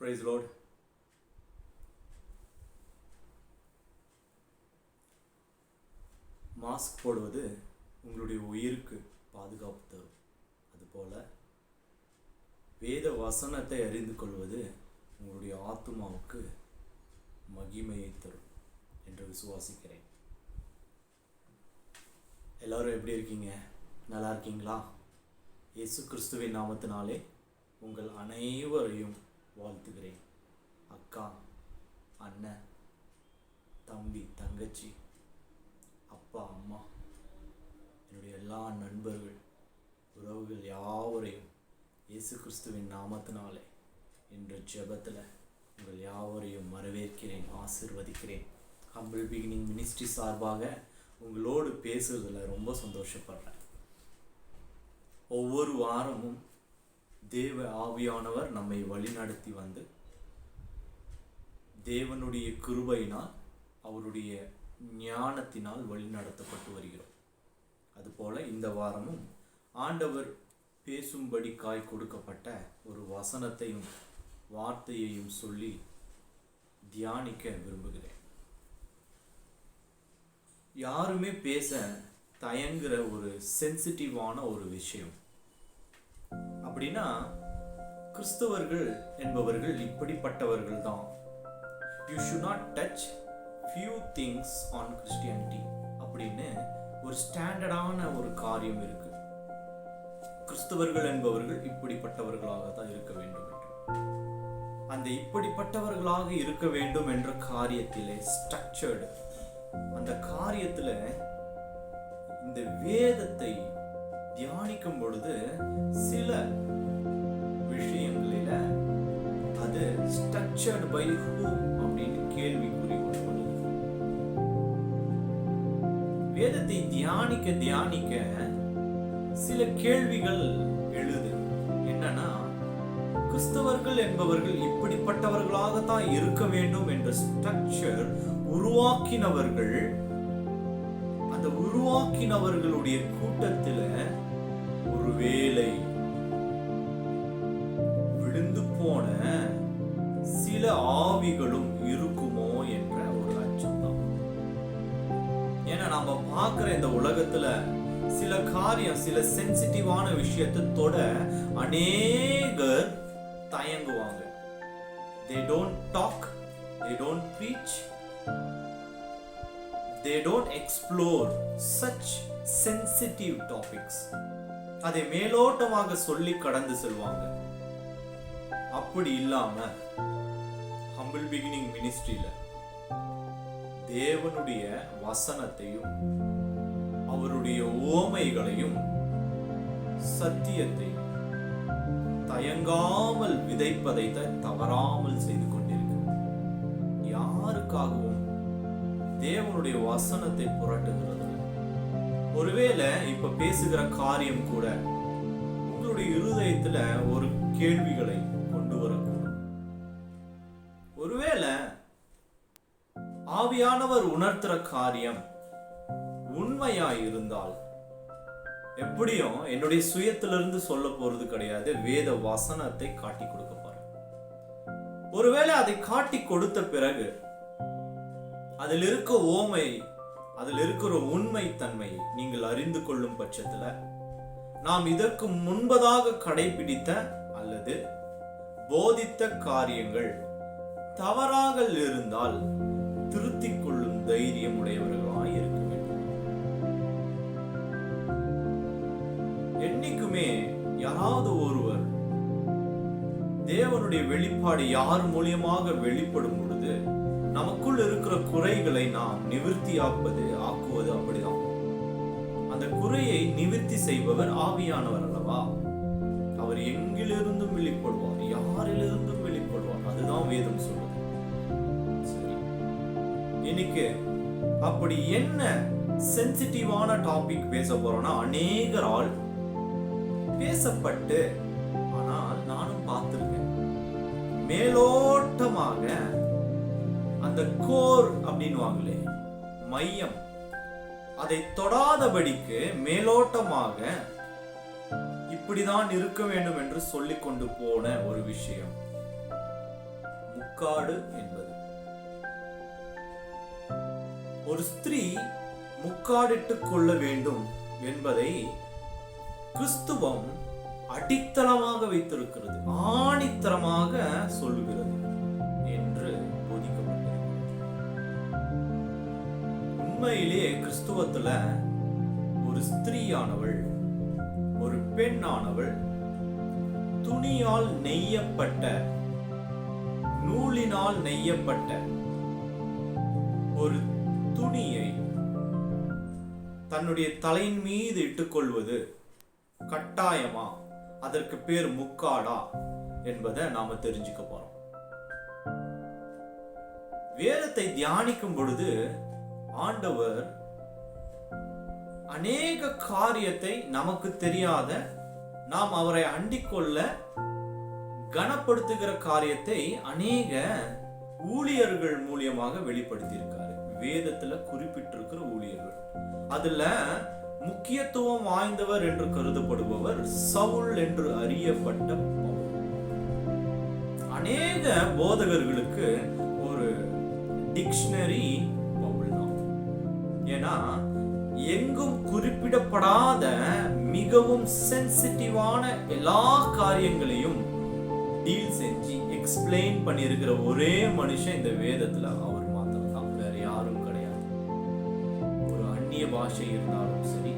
Price Lord. Mask போடுவது உங்களுடைய உயிருக்கு பாதுகாப்பு தரும். அதுபோல வேத வசனத்தை அறிந்து கொள்வது உங்களுடைய ஆத்துமாவுக்கு மகிமையை தரும் என்று விசுவாசிக்கிறேன். எல்லாரும் எப்படி இருக்கீங்க? நல்லா இருக்கீங்களா? இயேசு கிறிஸ்துவின் நாமத்தினாலே உங்கள் அனைவரையும் வாழ்த்துகிறேன். அக்கா, அண்ணன், தம்பி, தங்கச்சி, அப்பா, அம்மா, என்னுடைய எல்லா நண்பர்கள், உறவுகள் யாவரையும் இயேசு கிறிஸ்துவின் நாமத்தினாலே இன்று ஜெபத்தில் உங்கள் யாவரையும் வரவேற்கிறேன், ஆசீர்வதிக்கிறேன். ஹம்பிள் பிகினிங் மினிஸ்ட்ரி சார்பாக உங்களோடு பேசுறதுல ரொம்ப சந்தோஷப்படுறேன். ஒவ்வொரு வாரமும் தேவ ஆவியானவர் நம்மை வழிநடத்தி வந்து தேவனுடைய கிருபையினால் அவருடைய ஞானத்தினால் வழிநடத்தப்பட்டு வருகிறோம். அதுபோல இந்த வாரமும் ஆண்டவர் பேசும்படி காய் கொடுக்கப்பட்ட ஒரு வசனத்தையும் வார்த்தையையும் சொல்லி தியானிக்க விரும்புகிறேன். யாருமே பேச தயங்குற ஒரு சென்சிட்டிவான ஒரு விஷயம் அப்படின்னா கிறிஸ்தவர்கள் என்பவர்கள் இப்படிப்பட்டவர்கள் தான். You should not touch few things on Christianity அப்படின்னு ஒரு ஸ்டாண்டர்டான ஒரு காரியம் இருக்கு. கிறிஸ்தவர்கள் என்பவர்கள் இப்படிப்பட்டவர்களாக தான் இருக்க வேண்டும் என்று, அந்த இப்படிப்பட்டவர்களாக இருக்க வேண்டும் என்ற காரியத்திலே ஸ்ட்ரக்சர்டு அந்த காரியத்துல இந்த வேதத்தை தியானிக்கும் பொழுது சில விஷயங்களில அது ஸ்ட்ரக்சர்டு பை ஹூ அப்படின்னு கேள்விக்குறி கொண்டு வேதத்தை தியானிக்க சில கேள்விகள் எழுது. என்னன்னா, கிறிஸ்தவர்கள் என்பவர்கள் இப்படிப்பட்டவர்களாகத்தான் இருக்க வேண்டும் என்ற ஸ்ட்ரக்சர் உருவாக்கினவர்கள், அந்த உருவாக்கினவர்களுடைய கூட்டத்தில் ஒருவேளை விழுந்து போன சில ஆவிகளும் இருக்குமோ என்ற ஒரு அச்சம் தான். ஏன்னா நாம பார்க்கிற இந்த உலகத்துல சில காரியம், சில சென்சிட்டிவான விஷயத்தை தொட அநேகர் தயங்குவாங்க. They don't talk, they don't preach, they don't explore such sensitive topics. அதை மேலோட்டமாக சொல்லி கடந்து செல்வாங்க. அப்படி இல்லாம ஹம்பிள் பிகினிங் மினிஸ்ட்ரியில தேவனுடைய வசனத்தையும் அவருடைய உவமைகளையும் சத்தியத்தை தயங்காமல் விதைப்பதை தவறாமல் செய்து கொண்டிருக்கிறது. யாருக்காகவும் தேவனுடைய வசனத்தை புரட்டுகிறது. ஒருவேளை இப்ப பேசுகிற காரியம் கூட உங்களுடைய இருதயத்துல ஒரு கேள்விகளை கொண்டு வரக்கூடும். ஒருவேளை ஆவியானவர் உணர்த்துற காரியம் உண்மையாய் இருந்தால், எப்படியும் என்னுடைய சுயத்திலிருந்து சொல்ல போறது கிடையாது, வேத வசனத்தை காட்டி கொடுக்க போற. ஒருவேளை அதை காட்டி கொடுத்த பிறகு அதில் இருக்க ஓமை, அதில் இருக்கிற உண்மை தன்மையை நீங்கள் அறிந்து கொள்ளும் பட்சத்துல நாம் இதற்கு முன்பதாக கடைபிடித்த அல்லது போதித்த காரியங்கள் தவறாக இருந்தால் திருத்திக் கொள்ளும் தைரியம் உடையவர்களாய் இருக்க வேண்டும். என்னைக்குமே யாராவது ஒருவர் தேவனுடைய வெளிப்பாடு யார் மூலியமாக வெளிப்படும் பொழுது நமக்குள் இருக்கிற குறைகளை நாம் நிவர்த்தி ஆக்குவது அப்படிதான். அந்த குறையை நிவர்த்தி செய்பவர் ஆவியானவர் அல்லவா? அவர் எங்கிலிருந்தும் வெளிப்படுவார், யாரிலிருந்தும் வெளிப்படுவார். அதுதான் வேதம் சொல்லுது. சரி, இன்னைக்கு அப்படி என்ன சென்சிட்டிவான டாபிக் பேச போறோம்னா, அநேகரால் பேசப்பட்டு, ஆனால் நானும் பார்த்திருக்கேன், மேலோட்டமாக அந்த கோர் அப்படின்னுவாங்களே, மையம், அதை தொடாதபடிக்கு மேலோட்டமாக இப்படிதான் இருக்க வேண்டும் என்று சொல்லிக் கொண்டு போன ஒரு விஷயம். முக்காடு என்பது. ஒரு ஸ்திரீ முக்காடிட்டுக் கொள்ள வேண்டும் என்பதை கிறிஸ்துவம் அடித்தளமாக வைத்திருக்கிறது, ஆணித்தரமாக சொல்லுகிறது என்று போதிக்கப்பட்டிருக்கிறது. உண்மையிலே கிறிஸ்துவத்துல ஒரு ஸ்திரீயானவள், ஒரு பெண்ணானவள் துணியால் நெய்யப்பட்ட, நூலினால் நெய்யப்பட்ட ஒரு துணியை தன்னுடைய தலையின் மீது இட்டுக்கொள்வது கட்டாயமா, அதற்கு பேர் முக்காடா என்பதை நாம தெரிஞ்சுக்க போறோம். வேதத்தை தியானிக்கும் பொழுது ஆண்டவர் அநேக காரியத்தை நமக்கு தெரியாத, நாம் அவரை அண்டிக்கொள்ள கனப்படுத்துகிற காரியத்தை அநேக ஊழியர்கள் மூலியமாக வெளிப்படுத்தி இருக்காரு. வேதத்துல குறிப்பிட்டிருக்கிற ஊழியர்கள், அதுல முக்கியத்துவம் வாய்ந்தவர் என்று கருதப்படுபவர் சவுல் என்று அறியப்பட்ட பவுல். அநேக போதகர்களுக்கு ஒரு டிக்ஷனரி பவுல் தான். ஏன்னா எங்கும் குறிப்பிடப்படாத மிகவும் சென்சிட்டிவான எல்லா காரியங்களையும் டீல் செஞ்சு எக்ஸ்பிளைன் பண்ணியிருக்கிற ஒரே மனுஷன் இந்த வேதத்துல அவர் மாத்திரம் தான், வேற யாரும் கிடையாது. ஒரு அந்நிய பாஷை இருந்தாலும் சரி,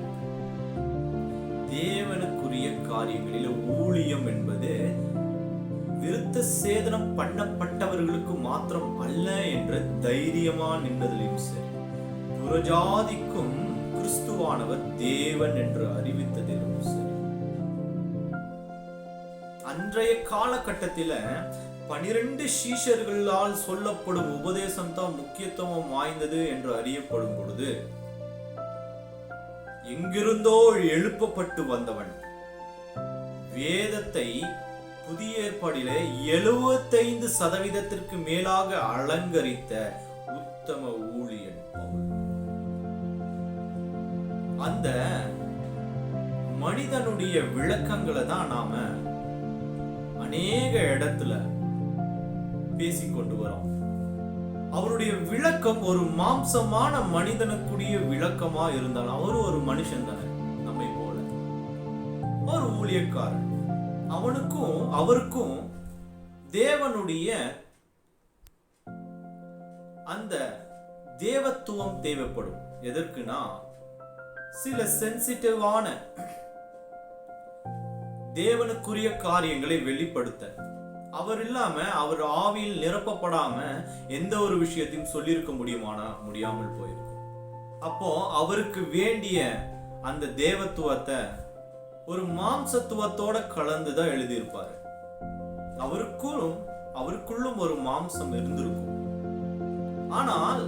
தேவனுக்குரிய காரியங்களில் ஊழியம் என்பது விருத்த சேதனம் பண்ணப்பட்டவர்களுக்கு மாத்திரம் அல்ல என்ற தைரியமா நின்றதிலும் சரி, புறஜாதிக்கும் கிறிஸ்துவானவர் தேவன் என்று அறிவித்ததிலும் சரி, அன்றைய காலகட்டத்தில 12 சீஷர்களால் சொல்லப்படும் உபதேசம் தான் முக்கியத்துவம் வாய்ந்தது என்று அறியப்படும் பொழுது, எங்கிருந்தோ எழுப்பப்பட்டு வந்தவன் வேதத்தை புதிய ஏற்பாடிலே 75% மேலாக அலங்கரித்த உத்தம ஊழியன் பவுல். அந்த மனிதனுடைய விளக்கங்களை தான் நாம அநேக இடத்துல பேசிக்கொண்டு வரோம். அவருடைய விளக்கம் ஒரு மாம்சமான மனிதனுக்குரிய விளக்கமா இருந்தாலும், அவரு ஒரு மனுஷன் தானே நம்மை போல, ஒரு ஊழியக்காரன். அவருக்கும் தேவனுடைய அந்த தேவத்துவம் தேவைப்படும். எதற்குனா சில சென்சிட்டிவான தேவனுக்குரிய காரியங்களை வெளிப்படுத்த. அவர் இல்லாம, அவர் ஆவியில் நிரப்பப்படாம எந்த ஒரு விஷயத்தையும் சொல்லியிருக்க முடியாமல் போயிருக்கும். அப்போ அவருக்கு வேண்டிய அந்த தேவத்துவத்தை ஒரு மாம்சத்துவத்தோட கலந்துதான் எழுதியிருப்பாரு. அவருக்குள்ளும் ஒரு மாம்சம் இருந்திருக்கும். ஆனால்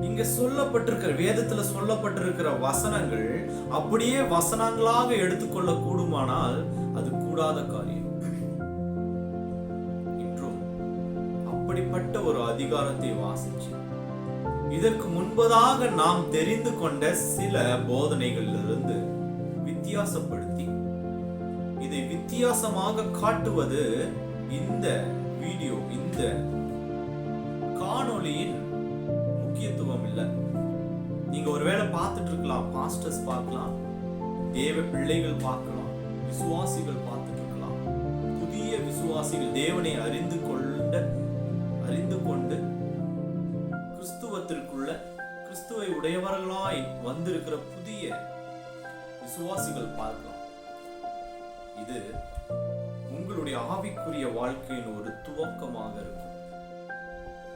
இங்க சொல்லப்பட்டிருக்கிற, வேதத்துல சொல்லப்பட்டிருக்கிற வசனங்கள் அப்படியே வசனங்களாக எடுத்துக்கொள்ள கூடுமானால் அது கூடாத காரியம். இன்றும் அப்படிப்பட்ட ஒரு அதிகாரத்தை வாசிச்சு, இதற்கு முன்பதாக நாம் தெரிந்து கொண்ட சில போதனைகளிலிருந்து வித்தியாசப்படுத்தி இதை வித்தியாசமாக காட்டுவது இந்த வீடியோ, இந்த காணொளியின் முக்கியத்துவம் இல்லை. நீங்க ஒருவேளை பார்த்துட்டு இருக்கலாம், பாஸ்டர்ஸ் பார்க்கலாம், தேவ பிள்ளைகள் பார்க்கலாம், விசுவாசிகள் பார்த்துட்டு இருக்கலாம். புதிய விசுவாசிகள் தேவனை அறிந்து கொண்டு கிறிஸ்துவத்திற்குள்ள கிறிஸ்துவை உடையவர்களாய் வந்திருக்கிற புதிய விசுவாசிகள் பார்க்கலாம். இது உங்களுடைய ஆவிக்குரிய வாழ்க்கையின் ஒரு துவக்கமாக இருக்கும்.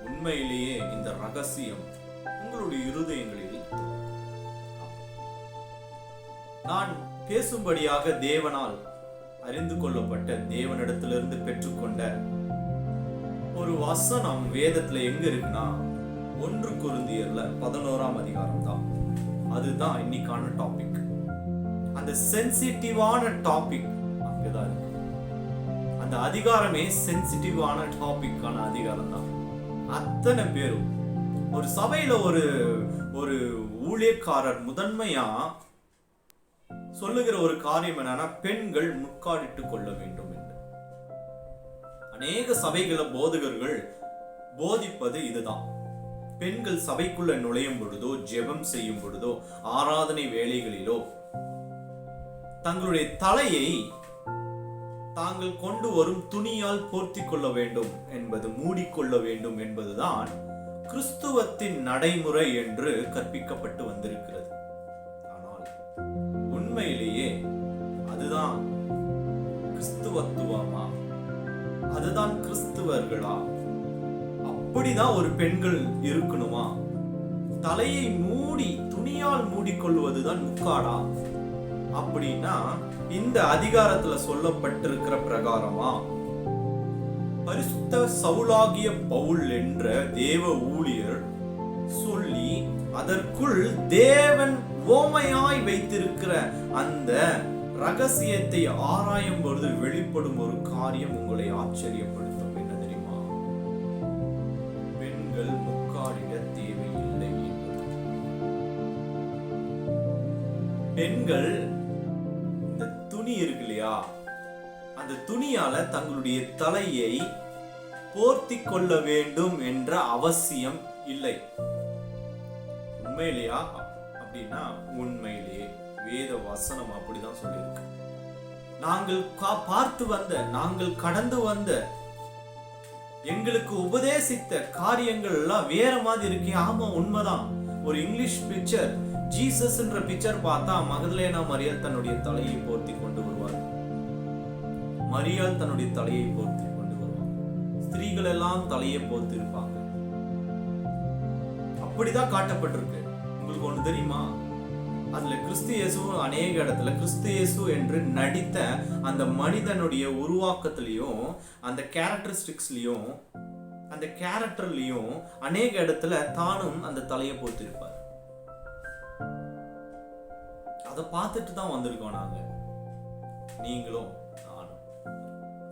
உண்மையிலேயே இந்த ரகசியம் உங்களுடைய இருதயங்களில் நான் பேசும்படியாக தேவனால் அறிந்து கொள்ளப்பட்ட, தேவனிடத்திலிருந்து பெற்றுக்கொண்ட ஒரு வசனம் வேதத்துல எங்க இருக்குன்னா 1 கொரிந்தியர்ல 11ஆம் அதிகாரம் தான். அதுதான் இன்னைக்கான டாபிக். அந்த சென்சிட்டிவான டாபிக் அங்கதான் இருக்கு. அந்த அதிகாரமே சென்சிட்டிவான டாபிக்கான அதிகாரம் தான். அத்தனை பேரும் ஒரு சபையில ஒரு ஊழியக்காரர் முதன்மையா சொல்லுகிற ஒரு காரியம் என்னன்னா, பெண்கள் முக்காடிட்டு கொள்ள வேண்டும் என்று. அநேக சபைகள போதகர்கள் போதிப்பது இதுதான். பெண்கள் சபைக்குள்ள நுழையும் பொழுதோ, ஜெபம் செய்யும் பொழுதோ, ஆராதனை வேளைகளிலோ தங்களுடைய தலையை தாங்கள் கொண்டு வரும் துணியால் போர்த்தி கொள்ள வேண்டும் என்பது, மூடிக்கொள்ள வேண்டும் என்பதுதான் கிறிஸ்துவத்தின் நடைமுறை என்று கற்பிக்கப்பட்டு வந்திருக்கிறது. ஆனால் உண்மையிலேயே அதுதான் கிறிஸ்துவத்துவமா? அதுதான் கிறிஸ்துவர்களா? அப்படிதான் ஒரு பெண்கள் இருக்கணுமா? தலையை மூடி துணியால் மூடிக்கொள்வதுதான் முக்காடா? அப்படின்னா இந்த அதிகாரத்துல சொல்லப்பட்டிருக்கிற பிரகாரமா? பரிசுத்த சவுலாகிய பவுல் என்ற தேவ ஊழியர் சொல்லி அதற்குள் தேவன் ஓமையாய் வைத்திருக்கிற அந்த ரகசியத்தை ஆராயும் பொழுது வெளிப்படும் ஒரு காரியம் உங்களை ஆச்சரியப்படுத்தும். என்ன தெரியுமா? பெண்கள் முக்காடிட தேவையில்லை. பெண்கள் இந்த துணி இருக்கு இல்லையா, அந்த துணியால தங்களுடைய தலையை போர்த்தி கொள்ள வேண்டும் என்ற அவசியம் இல்லை. உண்மையிலேயா? அப்படின்னா உண்மையிலேயே வேத வசனம் அப்படிதான் சொல்லியிருக்கு. நாங்கள் பார்த்து வந்த, நாங்கள் கடந்து வந்த, எங்களுக்கு உபதேசித்த காரியங்கள் எல்லாம் வேற மாதிரி இருக்கே. ஆமா, உண்மைதான். ஒரு இங்கிலீஷ் பிக்சர், ஜீசஸ் என்ற பிக்சர் பார்த்தா மகதலேனா மரியாள் தன்னுடைய தலையை போர்த்தி கொண்டு வருவார். மரியாள் தன்னுடைய தலையை போர்த்தி கொண்டு வருவார். ஸ்திரீகள் எல்லாம் தலையை போர்த்தி இருப்பாங்க. அப்படிதான் காட்டப்பட்டிருக்கு. உங்களுக்கு ஒண்ணு தெரியுமா? அதுல கிறிஸ்து இயேசு அநேக இடத்துல கிறிஸ்து இயேசு என்று நடித்த அந்த மனிதனுடைய உருவாக்கத்திலையும், அந்த கேரக்டரிஸ்டிக்ஸ்லயும், அந்த கேரக்டர்லயும் அநேக இடத்துல தானும் அந்த தலையை போத்திருப்பார். அதை பார்த்துட்டு தான் வந்திருக்கோம் நாங்க, நீங்களும் நானும்.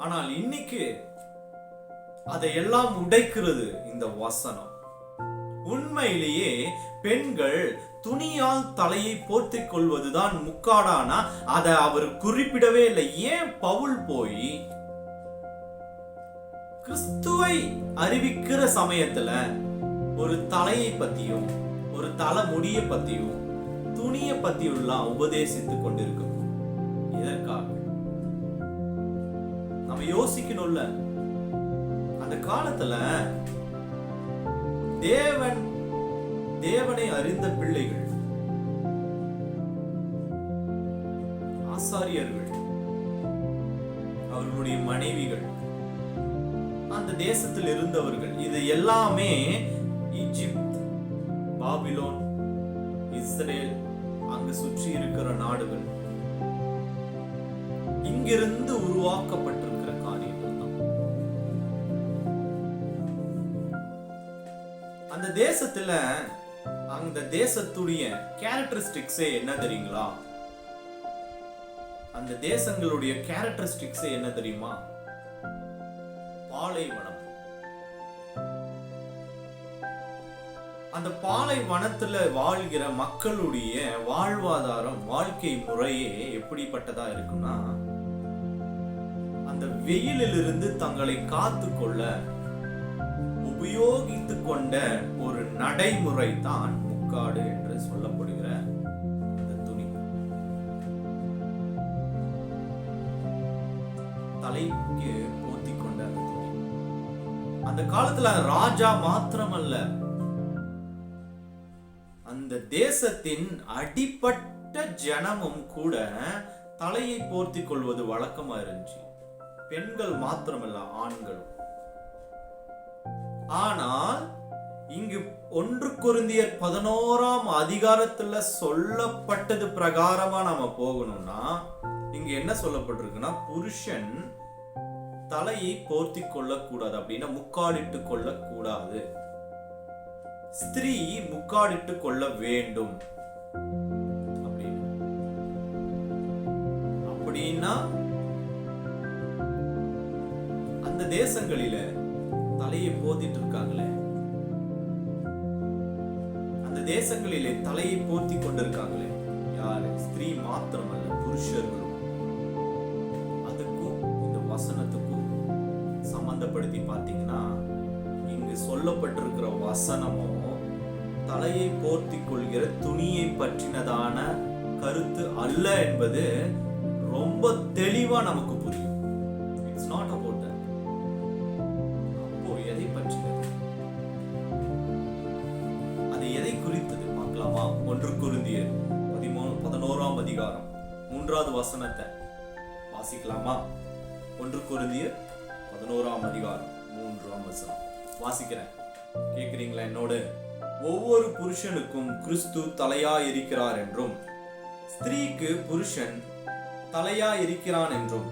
ஆனால் இன்னைக்கு அதையெல்லாம் உடைக்கிறது இந்த வசனம். உண்மையிலேயே பெண்கள் துணியால் தலையை போர்த்திக் கொள்வதுதான் முக்காடானா அதை அவர் குறிப்பிடவே இல்லை. ஏன் பவுல் போய் கிறிஸ்துவை அறிவிக்கிற சமயத்துல ஒரு தலையை பத்தியும், ஒரு தலை முடிய பத்தியும், துணியை பத்தியும் உபதேசித்துக் கொண்டிருக்கும்? எதற்காக? நம்ம யோசிக்கணும்ல. அந்த காலத்துல தேவனை அறிந்த பிள்ளைகள், ஆசாரியர்கள், அவர்களுடைய மனைவிகள், அந்த தேசத்தில் இருந்தவர்கள், இது எல்லாமே ஈஜிப்த், பாபிலோன், இஸ்ரேல், அங்கு சுற்றி இருக்கிற நாடுகள், இங்கிருந்து உருவாக்கப்பட்டிருக்கிற காரியங்கள் தான். அந்த தேசத்துல, அந்த தேசத்துடைய கேரக்டரிஸ்டிக்ஸே என்ன தெரியுங்களா? அந்த தேசங்களுடைய கேரக்டரிஸ்டிக்ஸே என்ன தெரியுமா? பாலைவனம். அந்த பாலைவனத்துல வாழ்கிற மக்களுடைய வாழ்வாதாரம், வாழ்க்கை முறையே எப்படிப்பட்டதா இருக்குன்னா, அந்த வெயிலிலிருந்து தங்களை காத்துக்கொள்ள உபயோகித்துக் கொண்ட ஒரு நடைமுறை தான் முக்காடு என்று சொல்லப்படுகிற அந்த துணி. தலைக்கு போத்தி கொண்ட அந்த துணி. அந்த காலத்துல ராஜா மாத்திரமல்ல, அந்த தேசத்தின் அடிப்பட்ட ஜனமும் கூட தலையை போர்த்தி கொள்வது வழக்கமா இருந்துச்சு. பெண்கள் மாத்திரமல்ல, ஆண்களும். ஆனால் இங்கு 1 கொரிந்தியர் 11ஆம் அதிகாரத்துல சொல்லப்பட்டது பிரகாரமா நாம போகணும்னா, இங்க என்ன சொல்லப்பட்டிருக்குன்னா, புருஷன் தலையை போர்த்தி கொள்ள கூடாது, அப்படின்னா முக்காடிட்டு கொள்ள கூடாது. ஸ்திரீ முக்காடிட்டு கொள்ள வேண்டும். அப்படின்னா அந்த தேசங்களில தலையை போத்திட்டு இருக்காங்களே, அந்த தேசங்களிலே தலையை போர்த்தி கொண்டிருக்காங்களே யாரு? ஸ்திரீ மாத்திரமல்ல, புருஷர்களும். அதுக்கும் இந்த வசனத்துக்கும் சம்பந்தப்படுத்தி பார்த்தீங்கன்னா, இங்க இங்கு சொல்லப்பட்டிருக்கிற வசனமும் தலையை போர்த்திக் கொள்கிற துணியை பற்றினதான கருத்து அல்ல என்பது ரொம்ப தெளிவா நமக்கு புரியும். It's not about that. அப்போ எதை பற்றினது, அது எதை குறித்தது பார்க்கலாமா? 1 கொரிந்தியர் 11ஆம் அதிகாரம் 3வது வசனத்தை வாசிக்கலாமா? 1 கொரிந்தியர் 11ஆம் அதிகாரம் 3ஆம் வசனம் வாசிக்கிறேன், கேக்குறீங்களா என்னோடு? ஒவ்வொரு புருஷனுக்கும் கிறிஸ்து தலையா இருக்கிறார் என்றும், ஸ்திரீக்கு புருஷன் தலையா இருக்கிறான் என்றும்,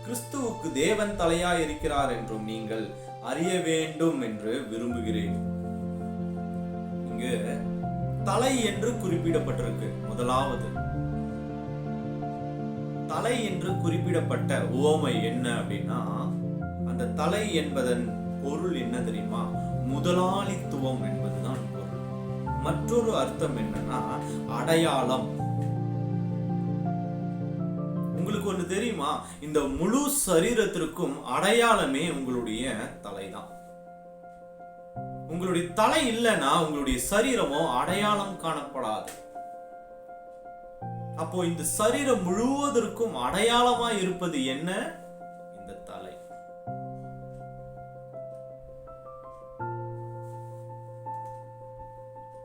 கிறிஸ்துவுக்கு தேவன் தலையா இருக்கிறார் என்றும் நீங்கள் அறிய வேண்டும் என்று விரும்புகிறேன். இங்கு தலை என்று குறிப்பிடப்பட்டிருக்கு. முதலாவது தலை என்று குறிப்பிடப்பட்ட உவமை என்ன அப்படின்னா, அந்த தலை என்பதன் பொருள் என்ன தெரியுமா? முதலாளித்துவம் என்பதுதான் பொருள். மற்றொரு அர்த்தம் என்னன்னா அடையாளம். உங்களுக்கு ஒண்ணு தெரியுமா? இந்த முழு சரீரத்திற்கும் அடையாளமே உங்களுடைய தலைதான். உங்களுடைய தலை இல்லைன்னா உங்களுடைய சரீரமோ அடையாளம் காணப்படாது. அப்போ இந்த சரீரம் முழுவதற்கும் அடையாளமா இருப்பது என்ன? இந்த தலை.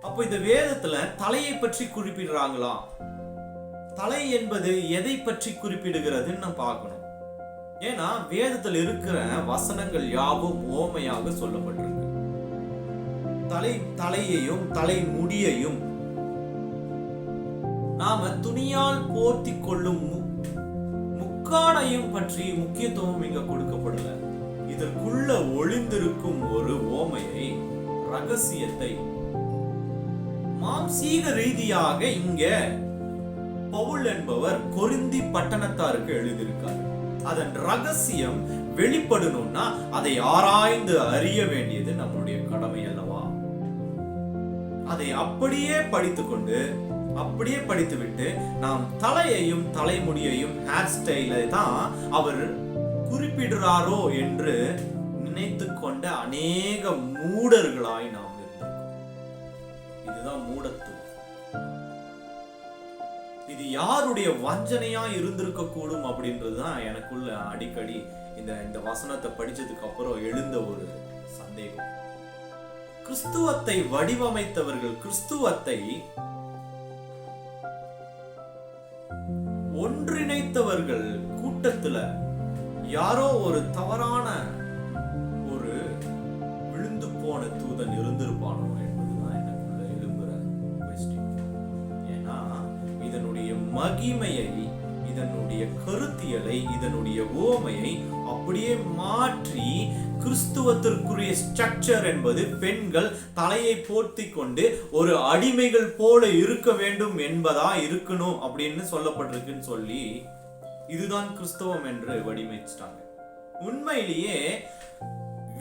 அப்போ இந்த வேதத்துல தலையை பற்றி குறிப்பிடுறாங்களா? தலை என்பது எதை பற்றி குறிப்பிடுகிறதுன்னு நம்ம பார்க்கணும். ஏன்னா வேதத்தில் இருக்கிற வசனங்கள் யாவும் ஓமையாக சொல்லப்பட்டிருக்கு. தலையையும் தலை முடியையும் நாம துணியால் போர்த்தி கொள்ளும் முக்காடையும் பற்றி முக்கியத்துவம் இங்க கொடுக்கப்படல. இதற்குள்ள ஒளிந்திருக்கும் ஒரு ஓமையை, ரகசியத்தை மாம்சீக ரீதியாக இங்க பவுல் என்பவர் கொரிந்தி பட்டணத்தாருக்கு எழுதியிருக்கார். அதன் ரகசியம் வெளிப்படணும்னா அதை ஆராய்ந்து அறிய வேண்டியது நம்முடைய கடமை அல்லவா? அதை அப்படியே படித்துக்கொண்டு அப்படியே படித்துவிட்டு நாம் தலையையும் தலைமுடியையும் ஹேர் ஸ்டைலை தான் அவர் குறிப்பிடுறாரோ என்று நினைத்து கொண்ட அநேக மூடர்களாய் நாம் இருந்திருக்கோம். இதுதான் மூடத்துவம். இது யாருடைய வஞ்சனையா இருந்திருக்க கூடும் அப்படின்றதுதான் எனக்குள்ள அடிக்கடி இந்த வசனத்தை படிச்சதுக்கு அப்புறம் எழுந்த ஒரு சந்தேகம். கிறிஸ்துவத்தை வடிவமைத்தவர்கள், கிறிஸ்துவத்தை ஒன்றிணைத்தவர்கள் கூட்டத்துல யாரோ ஒரு தவறான ஒரு விழுந்து போன தூதன் இருந்திருப்பானோ என்பதுதான் எனக்குள்ள எழும்புற கொஸ்டின். ஏன்னா இதனுடைய மகிமையை, இதனுடைய கருத்தியலை, இதனுடைய ஓமையை அப்படியே மாற்றி கிறிஸ்துவத்திற்குரிய ஸ்ட்ரக்சர் என்பது பெண்கள் தலையை போர்த்தி கொண்டு ஒரு அடிமைகள் போல இருக்க வேண்டும் என்பதா இருக்கணும் அப்படின்னு சொல்லப்பட்டிருக்குன்னு சொல்லி இதுதான் கிறிஸ்தவம் என்று வடிவமைச்சிட்டாங்க. உண்மையிலேயே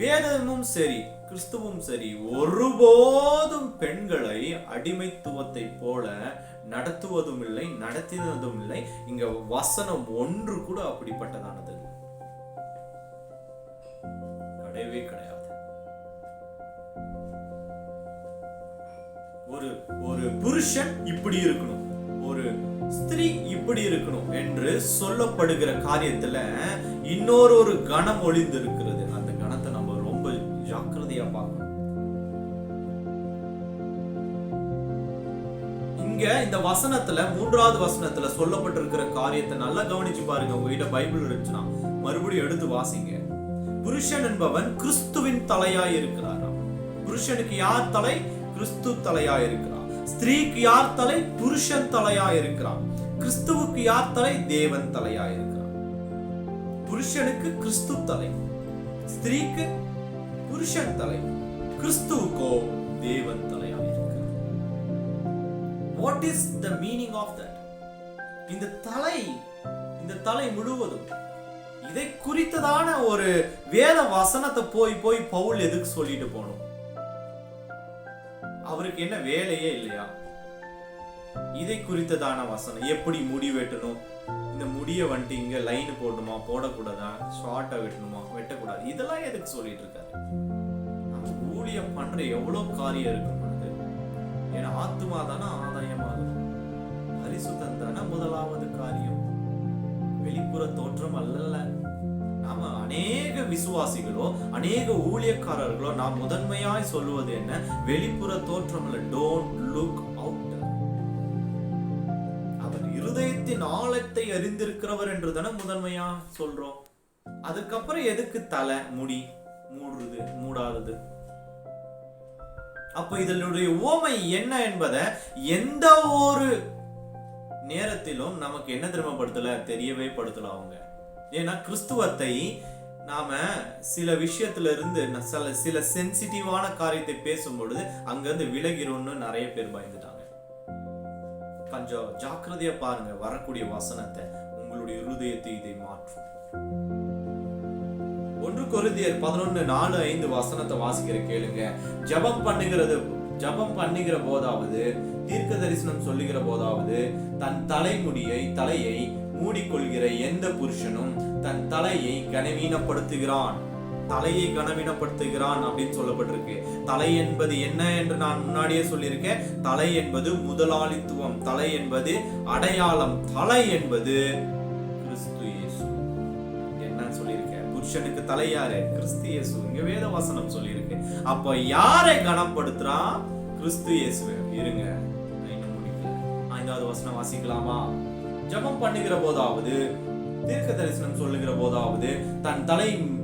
வேதமும் சரி கிறிஸ்துவும் சரி ஒருபோதும் பெண்களை அடிமைத்துவத்தை போல நடத்துவதும் இல்லை, நடத்தினதும் இல்லை. இங்க வசனம் ஒன்று கூட அப்படிப்பட்டதானது கிடையவே கிடையாது. ஒரு புருஷன் இப்படி இருக்கணும், ஒரு ஸ்திரீ இப்படி இருக்கணும் என்று சொல்லப்படுகிற காரியத்துல இன்னொரு கணம் ஒளிந்து இருக்கிறது. அந்த கணத்தை நம்ம ரொம்ப ஜாக்கிரதையா பார்க்கணும். இங்க இந்த வசனத்துல 3வது வசனத்துல சொல்லப்பட்டிருக்கிற காரியத்தை நல்லா கவனிச்சு பாருங்க. உங்ககிட்ட பைபிள் இருந்துச்சுன்னா மறுபடியும் எடுத்து வாசிங்க. புருஷன் என்பவன் கிறிஸ்துவின் தலையாய் இருக்கிறாராம். புருஷனுக்கு யார் தலை? கிறிஸ்து தலையாய் இருக்கிறார். ஸ்திரீக்கு யார் தலை? புருஷன் தலையாய் இருக்கிறான். கிறிஸ்துவுக்கு யார் தலை? தேவன் தலையாய் இருக்கிறான். புருஷனுக்கு கிறிஸ்து தலை, ஸ்திரீக்கு புருஷன் தலை, கிறிஸ்துவுக்கோ தேவன் தலையாய் இருக்கிறார். What is the meaning of that? இந்த தலை முழுவதும் இதை குறித்ததான ஒரு வேத வசனத்தை போய் பவுல் எதுக்கு சொல்லிட்டு போனோம்? அவருக்கு என்ன வேலையே இல்லையா? இதை குறித்ததான வசனம், எப்படி முடி வெட்டணும், இந்த முடிய வந்துட்டு இங்க லைன் போடணுமா போடக்கூடாதா, ஷார்ட்டா வெட்டணுமா வெட்டக்கூடாது, இதெல்லாம் எதுக்கு சொல்லிட்டு இருக்காரு? ஊழியம் பண்ற எவ்வளவு காரியம் இருக்கும் பொழுது, ஏன்னா ஆத்துமா தானே ஆதாயமாகும், பரிசுத்தம் தானே முதலாவது காரியம், வெளிப்புற தோற்றம் அல்ல. நாம அநேக விசுவாசிகளோ அநேக ஊழியக்காரர்களோ நாம் முதன்மையாய் சொல்லுவது என்ன? வெளிப்புற தோற்றம் இல்ல. Don't look out. அவர் இருதயத்தின் ஆழத்தை அறிந்திருக்கிறவர் என்று தானே முதன்மையா சொல்றோம். அதுக்கப்புறம் எதுக்கு தலை முடி மூடுறது மூடாதது? அப்ப இதனுடைய உவமை என்ன என்பதை எந்த ஒரு நேரத்திலும் நமக்கு என்ன திரும்பப்படுத்தல, தெரியவே படுத்தல அவங்க. ஏன்னா கிறிஸ்துவத்தை நாம சில விஷயத்துல இருந்து சில சென்சிட்டிவான காரியத்தை பேசும்பொழுது அங்கிருந்து விலகிறோம்னு நிறைய பேர் பயந்துட்டாங்க. கொஞ்சம் ஜாக்கிரதையா பாருங்க, வரக்கூடிய வசனத்தை, உங்களுடைய இருதயத்தை இதை மாற்றும். 1 கொரிந்தியர் 11:4-5 வசனத்தை வாசிக்கிற கேளுங்க. ஜபம் பண்ணுகிற போதாவது, தீர்க்க தரிசனம் சொல்லுகிற போதாவது, தன் தலையை மூடிக்கொள்கிற எந்த புருஷனும் தன் தலையை கனவீனப்படுத்துகிறான். தலையை கனவீனப்படுத்துகிறான் அப்படின்னு சொல்லப்பட்டிருக்கு. தலை என்பது என்ன என்று நான் முன்னாடியே சொல்லியிருக்கேன். தலை என்பது முதலாளித்துவம், தலை என்பது அடையாளம், தலை என்பது கிறிஸ்து இயேசு. என்ன சொல்லியிருக்கேன்? புருஷனுக்கு தலை யாரு? கிறிஸ்து இயேசு. இங்க வேத வசனம் சொல்லியிருக்கு. அப்ப யாரை கனப்படுத்துறான்? கிறிஸ்து இயேசு. இருங்க, ஐந்தாவது வசனம் வாசிக்கலாமா? ஜபம் பண்ணுகிற போதாவது, தீர்க்க தரிசனம் சொல்லுகிற போதாவது, தன்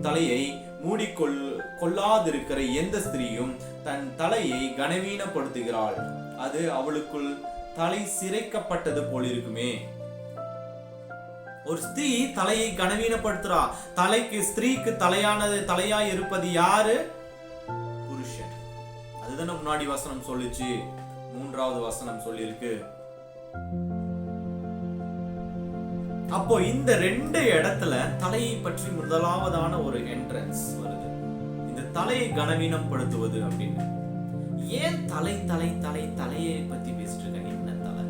தலையை மூடிக்கொள்ளாதிருக்கிற எந்த ஸ்திரீயும் தன் தலையை கனவீனப்படுத்துகிறாள், அது அவளுக்குள் தலை சிரைக்கப்பட்டது போல் இருக்குமே. ஒரு ஸ்திரீ தலையை கனவீனப்படுத்துறா. ஸ்திரீக்கு தலையாய் இருப்பது யாரு? புருஷன். அதுதானே முன்னாடி வசனம் சொல்லிச்சு. 3வது வசனம் சொல்லிருக்கு. அப்போ இந்த 2 இடத்துல தலையை பற்றி முதலாவதான ஒரு என்ட்ரன்ஸ் வருது. இந்த தலையை கனவீனப்படுத்துவது அப்படின்னு. ஏன் தலையை பத்தி பேசிட்டு இருக்காங்க? என்ன தலை?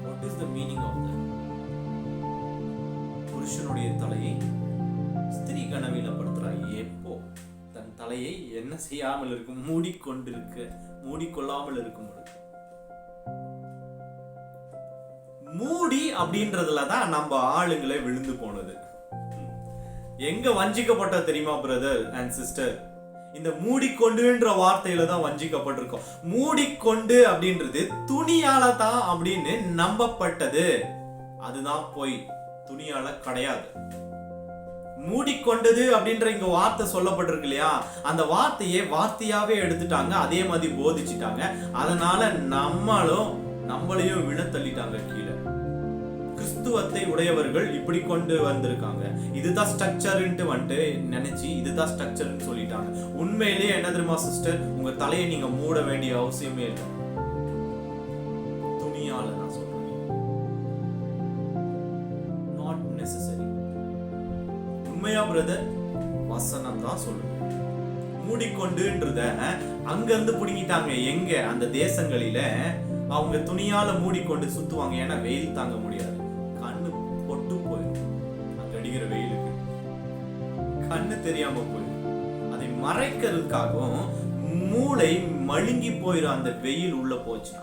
What is the meaning of that? புருஷனுடைய தலையை ஸ்திரீ கனவீனப்படுத்துறா. எப்போ? தன் தலையை என்ன செய்யாமல் இருக்கும்? மூடிக்கொள்ளாமல் இருக்கும். மூடி அப்படின்றதுலதான் நம்ம ஆளுங்களே விழுந்து போனது. எங்க வஞ்சிக்கப்பட்ட தெரியுமா பிரதர் அண்ட் சிஸ்டர்? இந்த மூடிக்கொண்டுன்ற வார்த்தையில தான் வஞ்சிக்கப்பட்டிருக்கோம். மூடிக்கொண்டு அப்படின்றது துணியால தான் அப்படின்னு நம்பப்பட்டது. அதுதான் போய், துணியால கிடையாது. மூடிக்கொண்டது அப்படின்ற இங்க வார்த்தை சொல்லப்பட்டிருக்கு இல்லையா? அந்த வார்த்தையாவே எடுத்துட்டாங்க, அதே மாதிரி போதிச்சுட்டாங்க. அதனால நம்மளையும் விழ தள்ளிட்டாங்க கீழே. கிறிஸ்துவத்தை உடையவர்கள் இப்படி கொண்டு வந்திருக்காங்க. இதுதான் ஸ்ட்ரக்சர்ன்ட்டு வந்துட்டு நினைச்சு இதுதான் ஸ்ட்ரக்சர்னு சொல்லிட்டாங்க. உண்மையிலேயே என்ன தெரியுமா சிஸ்டர்? உங்க தலையை நீங்க மூட வேண்டிய அவசியமே இல்லை. துணியால நான் சொல்றேன், நாட் நெசசரி. உண்மையா பிரதர்? வசனம் தான் சொல்லுங்க. மூடிக்கொண்டுன்றத அங்க இருந்து புடுங்கிட்டாங்க. எங்க? அந்த தேசங்களில அவங்க துணியால மூடிக்கொண்டு சுத்துவாங்க. ஏன்னா வெயில் தாங்க முடியாது, கண்ணு பொட்டு போயிடும். அங்க அடிக்கிற வெயிலுக்கு கண்ணு தெரியாம போயிடும். அதை மறைக்கிறதுக்காகவும் மூளை மழுங்கி போயிடும். அந்த வெயில் உள்ள போச்சுன்னா,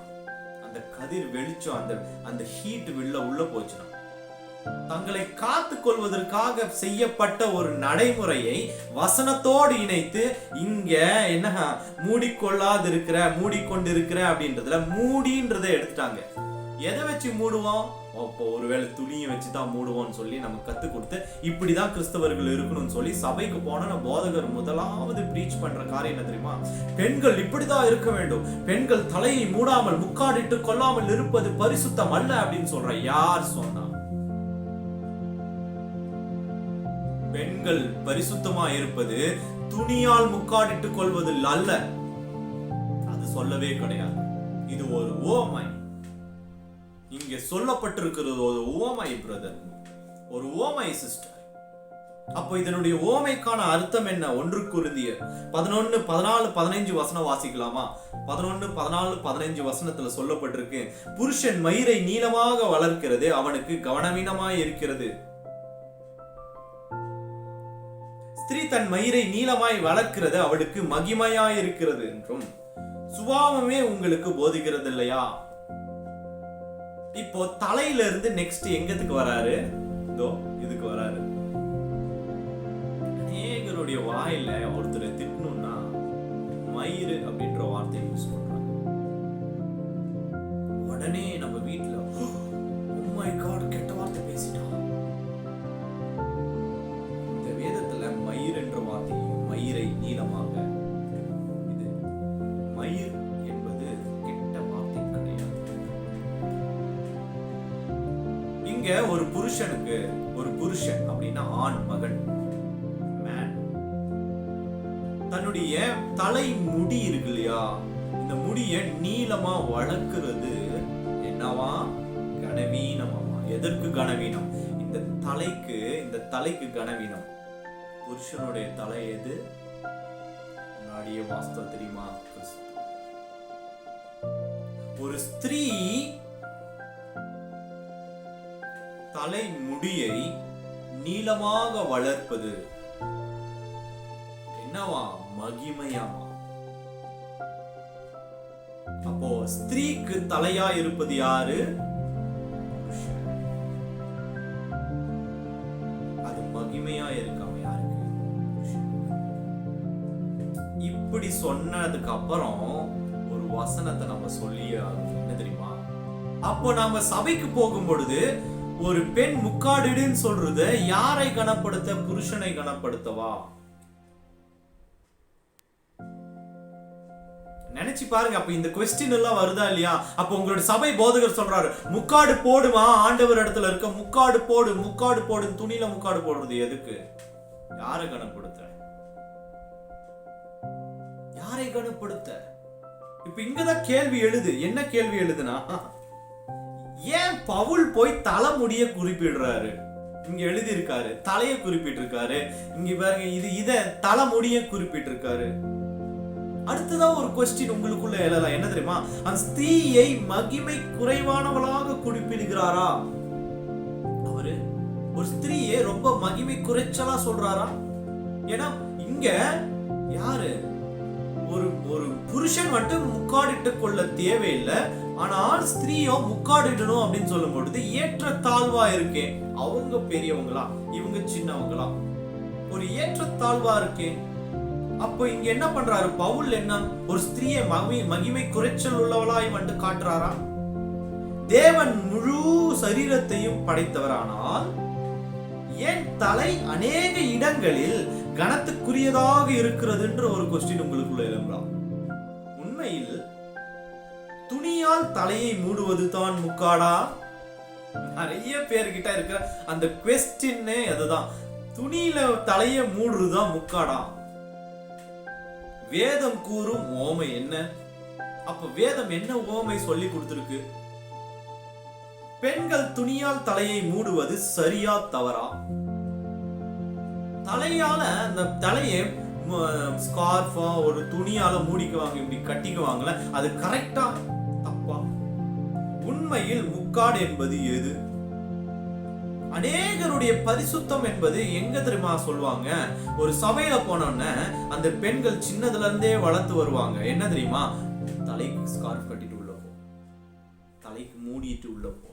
அந்த கதிர் வெளிச்சம், அந்த ஹீட் உள்ள போச்சுன்னா, தங்களை காத்துக் கொள்வதற்காக செய்யப்பட்ட ஒரு நடைமுறையை வசனத்தோடு இணைத்து இங்க என்ன மூடிக்கொண்டிருக்கிற அப்படின்றதுல மூடின்றதை எடுத்துட்டாங்க. எதை வச்சு மூடுவோம்? அப்போ ஒருவேளை துணியை வச்சுதான் மூடுவோம்னு சொல்லி நம்ம கத்து கொடுத்து இப்படிதான் கிறிஸ்தவர்கள் இருக்கணும்னு சொல்லி சபைக்கு போன போதகர் முதலாவது பிரீச் பண்ற காரியம் என்ன தெரியுமா? பெண்கள் இப்படிதான் இருக்க வேண்டும், பெண்கள் தலையை மூடாமல் முக்காடிட்டு கொள்ளாமல் இருப்பது பரிசுத்தம் அல்ல அப்படின்னு சொல்ற. யார் சொன்னா? பெண்கள் பரிசுத்தமா இருப்பது துணியால் முக்காடிட்டுக் கொள்வது அல்ல. அது சொல்லவே கிடையாது. இது ஒரு உவமை. இங்க சொல்லப்பட்டிருக்கிறது ஒரு உவமை பிரதர், ஒரு உவமை சிஸ்டர். அப்போ இதனுடைய உவமைக்கான அர்த்தம் என்ன? 1 கொரிந்தியர் 11, 14, 15 வசனம் வாசிக்கலாமா? 11, 14, 15 வசனத்துல சொல்லப்பட்டிருக்கு, புருஷன் மயிரை நீளமாக வளர்க்கிறது அவனுக்கு கவனவீனமாய் இருக்கிறது. ஸ்திரீ தன் மயிரை நீளமாய் வளர்க்கிறது அவளுக்கு மகிமையாய் இருக்கிறது என்றும் சுபாவமே உங்களுக்கு போதிக்கிறது இல்லையா? இப்போ தலையில இருந்து நெக்ஸ்ட் எங்கத்துக்கு வராரு? இதோ இதுக்கு வராரு. அநேகருடைய வாயில ஒருத்தரை திட்டணும்னா மயிறு அப்படின்ற வார்த்தையை யூஸ் பண்றாங்க. உடனே நம்ம வீட்டுல oh my god கெட்ட வார்த்தை பேசிட்டான். இந்த வேதத்துல மயிர் என்ற வார்த்தை மயிரை நீளமாக, இது மயிர் என்பது கெட்ட வார்த்தை கிடையாது. இங்க ஒரு புருஷனுக்கு, ஒரு புருஷன் அப்படின்னா ஆண், மகன், மேன், தன்னுடைய தலை முடி இருக்கு இல்லையா, இந்த முடிய நீளமா வளர்க்கிறது என்னவா? கனவீனமாமா. எதற்கு கனவீனம்? இந்த தலைக்கு கனவீனம். புருஷனுடைய தலை எது? முன்னாடியே வாஸ்தவம் தெரியுமா? கிறிஸ்து. ஒரு ஸ்திரீ தலை முடியை நீளமாக வளர்ப்பது என்னவா? மகிமையாமா. அப்போ ஸ்திரீக்கு தலையா இருப்பது யாரு? அது மகிமையா இருக்காம யாருக்கு? இப்படி சொன்னதுக்கு அப்புறம் ஒரு வசனத்தை நம்ம சொல்லி என்ன தெரியுமா? அப்போ நாம சபைக்கு போகும் பொழுது ஒரு பெண் முக்காடிடுன்னு சொல்றது யாரை கனப்படுத்த? புருஷனை கனப்படுத்தவா? நினைச்சு பாருங்க. அப்ப இந்த கொஸ்டின் எல்லாம் வருதா இல்லையா? அப்ப உங்களுடைய சபை போதகர் சொல்றாரு முக்காடு போடுமா, ஆண்டவர் இடத்துல இருக்க முக்காடு போடு, முக்காடு போடு. துணியில முக்காடு போடுறது எதுக்கு? யாரை கனப்படுத்த? யாரை கனப்படுத்த? இப்ப இங்கதான் கேள்வி எழுது. என்ன கேள்வி எழுதுனா, ஏன் பவுல் போய் தலைமுடிய குறிப்பிடுறாரு? இங்க எழுதி இருக்காரு தலைய குறிப்பிட்டிருக்காரு. இங்க பாருங்க, இத தலைமுடிய குறிப்பிட்டிருக்காரு. அடுத்ததான் ஒரு கொஸ்டின் உங்களுக்குள்ள எழலாம். என்ன தெரியுமா? அந்த ஸ்திரீயை மகிமை குறைவானவளாக குறிப்பிடுகிறாரா? அவரு ஒரு ஸ்திரீயை ரொம்ப மகிமை குறைச்சலா சொல்றாரா? ஏன்னா இங்க யாரு? ஒரு புருஷன் மட்டும் முக்காடிட்டு கொள்ள தேவையில்லை, ஆனால் ஸ்திரீயோ முக்காடிடணும் அப்படின்னு சொல்லும் பொழுது ஏற்ற தாழ்வா இருக்கே. அவங்க பெரியவங்களா, இவங்க சின்னவங்களா? ஒரு ஏற்ற தாழ்வா இருக்கே. அப்போ இங்க என்ன பண்றாரு பவுல்? என்ன ஒரு ஸ்திரீயை மகிமை குறைச்சல் உள்ளவளாய் வந்து காட்டுறாரா? தேவன் முழு சரீரத்தையும் படைத்தவரானால் ஏன் தலை அநேக இடங்களில் கனத்துக்குரியதாக இருக்கிறதுன்ற ஒரு கொஸ்டின் உங்களுக்குள்ள எழும்பலாம். உண்மையில் துணியால் தலையை மூடுவது தான் முக்காடா? நிறைய பேர்கிட்ட இருக்கிற அந்த கொஸ்டின் அதுதான். துணியில தலையை மூடுறதுதான் முக்காடா? வேதம் கூறும் ஓமை என்ன? அப்ப வேதம் என்ன ஓமை சொல்லி கொடுத்திருக்கு? பெண்கள் துணியால் தலையை மூடுவது சரியா தவறா? தலையால அந்த தலையை ஸ்கார்ஃபா ஒரு துணியால மூடிக்குவாங்க, இப்படி கட்டிக்குவாங்கல, அது கரெக்டா தப்பா? உண்மையில் முக்காடு என்பது எது? அநேகருடைய பரிசுத்தம் என்பது எங்க தெரியுமா சொல்லுவாங்க? ஒரு சபையில போனோன்னு அந்த பெண்கள் சின்னதுல இருந்தே வளர்த்து வருவாங்க. என்ன தெரியுமா? தலைக்கு ஸ்கார்ஃப் கட்டிட்டு உள்ள போ, தலைக்கு மூடிட்டு உள்ள போ.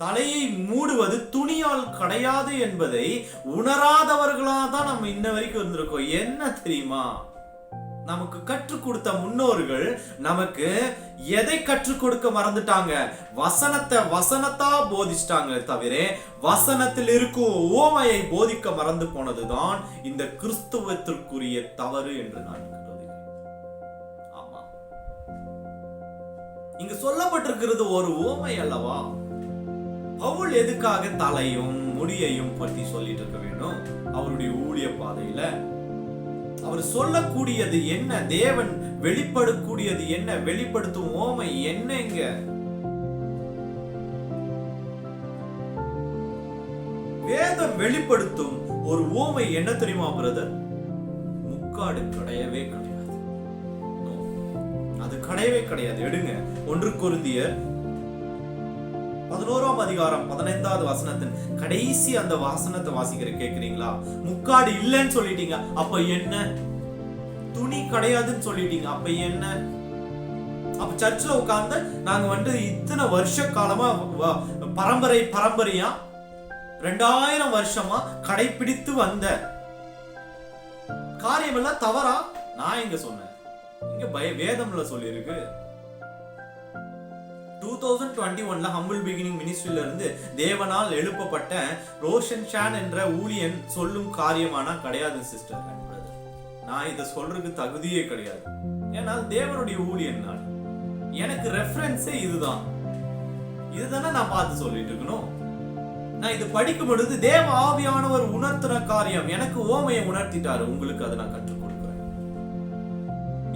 தலையை மூடுவது துணியால் கிடையாது என்பதை உணராதவர்களா தான் நம்ம இன்ன வரைக்கும் இருந்திருக்கோம். என்ன தெரியுமா? நமக்கு கற்றுக் கொடுத்த முன்னோர்கள் நமக்கு எதை கற்றுக் கொடுக்க மறந்துட்டாங்க? வசனத்தா போதிச்சிட்டாங்க தவிர வசனத்தில் இருக்கும் ஓமையை போதிக்க மறந்து போனதுதான் இந்த கிறிஸ்துவத்திற்குரிய தவறு என்று நான் கருதுகிறேன். ஆமா, இங்க சொல்லப்பட்டிருக்கிறது ஒரு ஓமை அல்லவா? பவுல் எதுக்காக தலையும் முடியையும் பற்றி சொல்லிட்டு இருக்க வேண்டும்? அவருடைய ஊழிய பாதையில அவர் சொல்லக்கூடியது என்ன? தேவன் வெளிப்படக்கூடியது என்ன? வெளிப்படுத்தும் ஓமை என்னங்க? வேதம் வெளிப்படுத்தும் ஒரு ஓமை என்ன தெரியுமா பிரதர்? முக்காடு கிடையவே கிடையாது. அது கிடையவே கிடையாது. எடுங்க 1 கொரிந்தியர் 11ஆம் அதிகாரம் 15வது வசனத்தின் கடைசி அந்த வசனத்தை வாசிக்கிற கேக்குறீங்களா? முக்காடு இல்லைன்னு சொல்லிட்டீங்க, அப்ப என்ன? துணி கிடையாதுன்னு சொல்லிட்டீங்க, அப்ப என்ன? அப்ப சர்ச்சில் உட்கார்ந்து நாங்க இத்தனை வருஷ காலமா பரம்பரையா 2000 வருஷமா கடைபிடித்து வந்த காரியம் எல்லாம் தவறா? நான் எங்க சொன்னேன்? இங்க வேதம்ல சொல்லி இருக்கு. 2021ல ஹம்பிள் பிகினிங் மினிஸ்ட்ரியில இருந்து தேவனால் எழுப்பப்பட்ட ரோஷன் ஷான் என்ற ஊழியன் சொல்லும் காரியமானா கிடையாது சிஸ்டர் அண்ட் பிரதர். நான் இதை சொல்றதுக்கு தகுதியே கிடையாது. ஏன்னா தேவனுடைய ஊழியன் நான். எனக்கு ரெஃபரன்ஸே இதுதான். இதுதானே நான் பார்த்து சொல்லிட்டு இருக்கணும். நான் இது படிக்கும் பொழுது தேவ ஆவியானவர் உணர்த்தின காரியம் எனக்கு ஓமையை உணர்த்திட்டாரு. உங்களுக்கு அதை நான் கற்றுக் கொடுக்கிறேன்.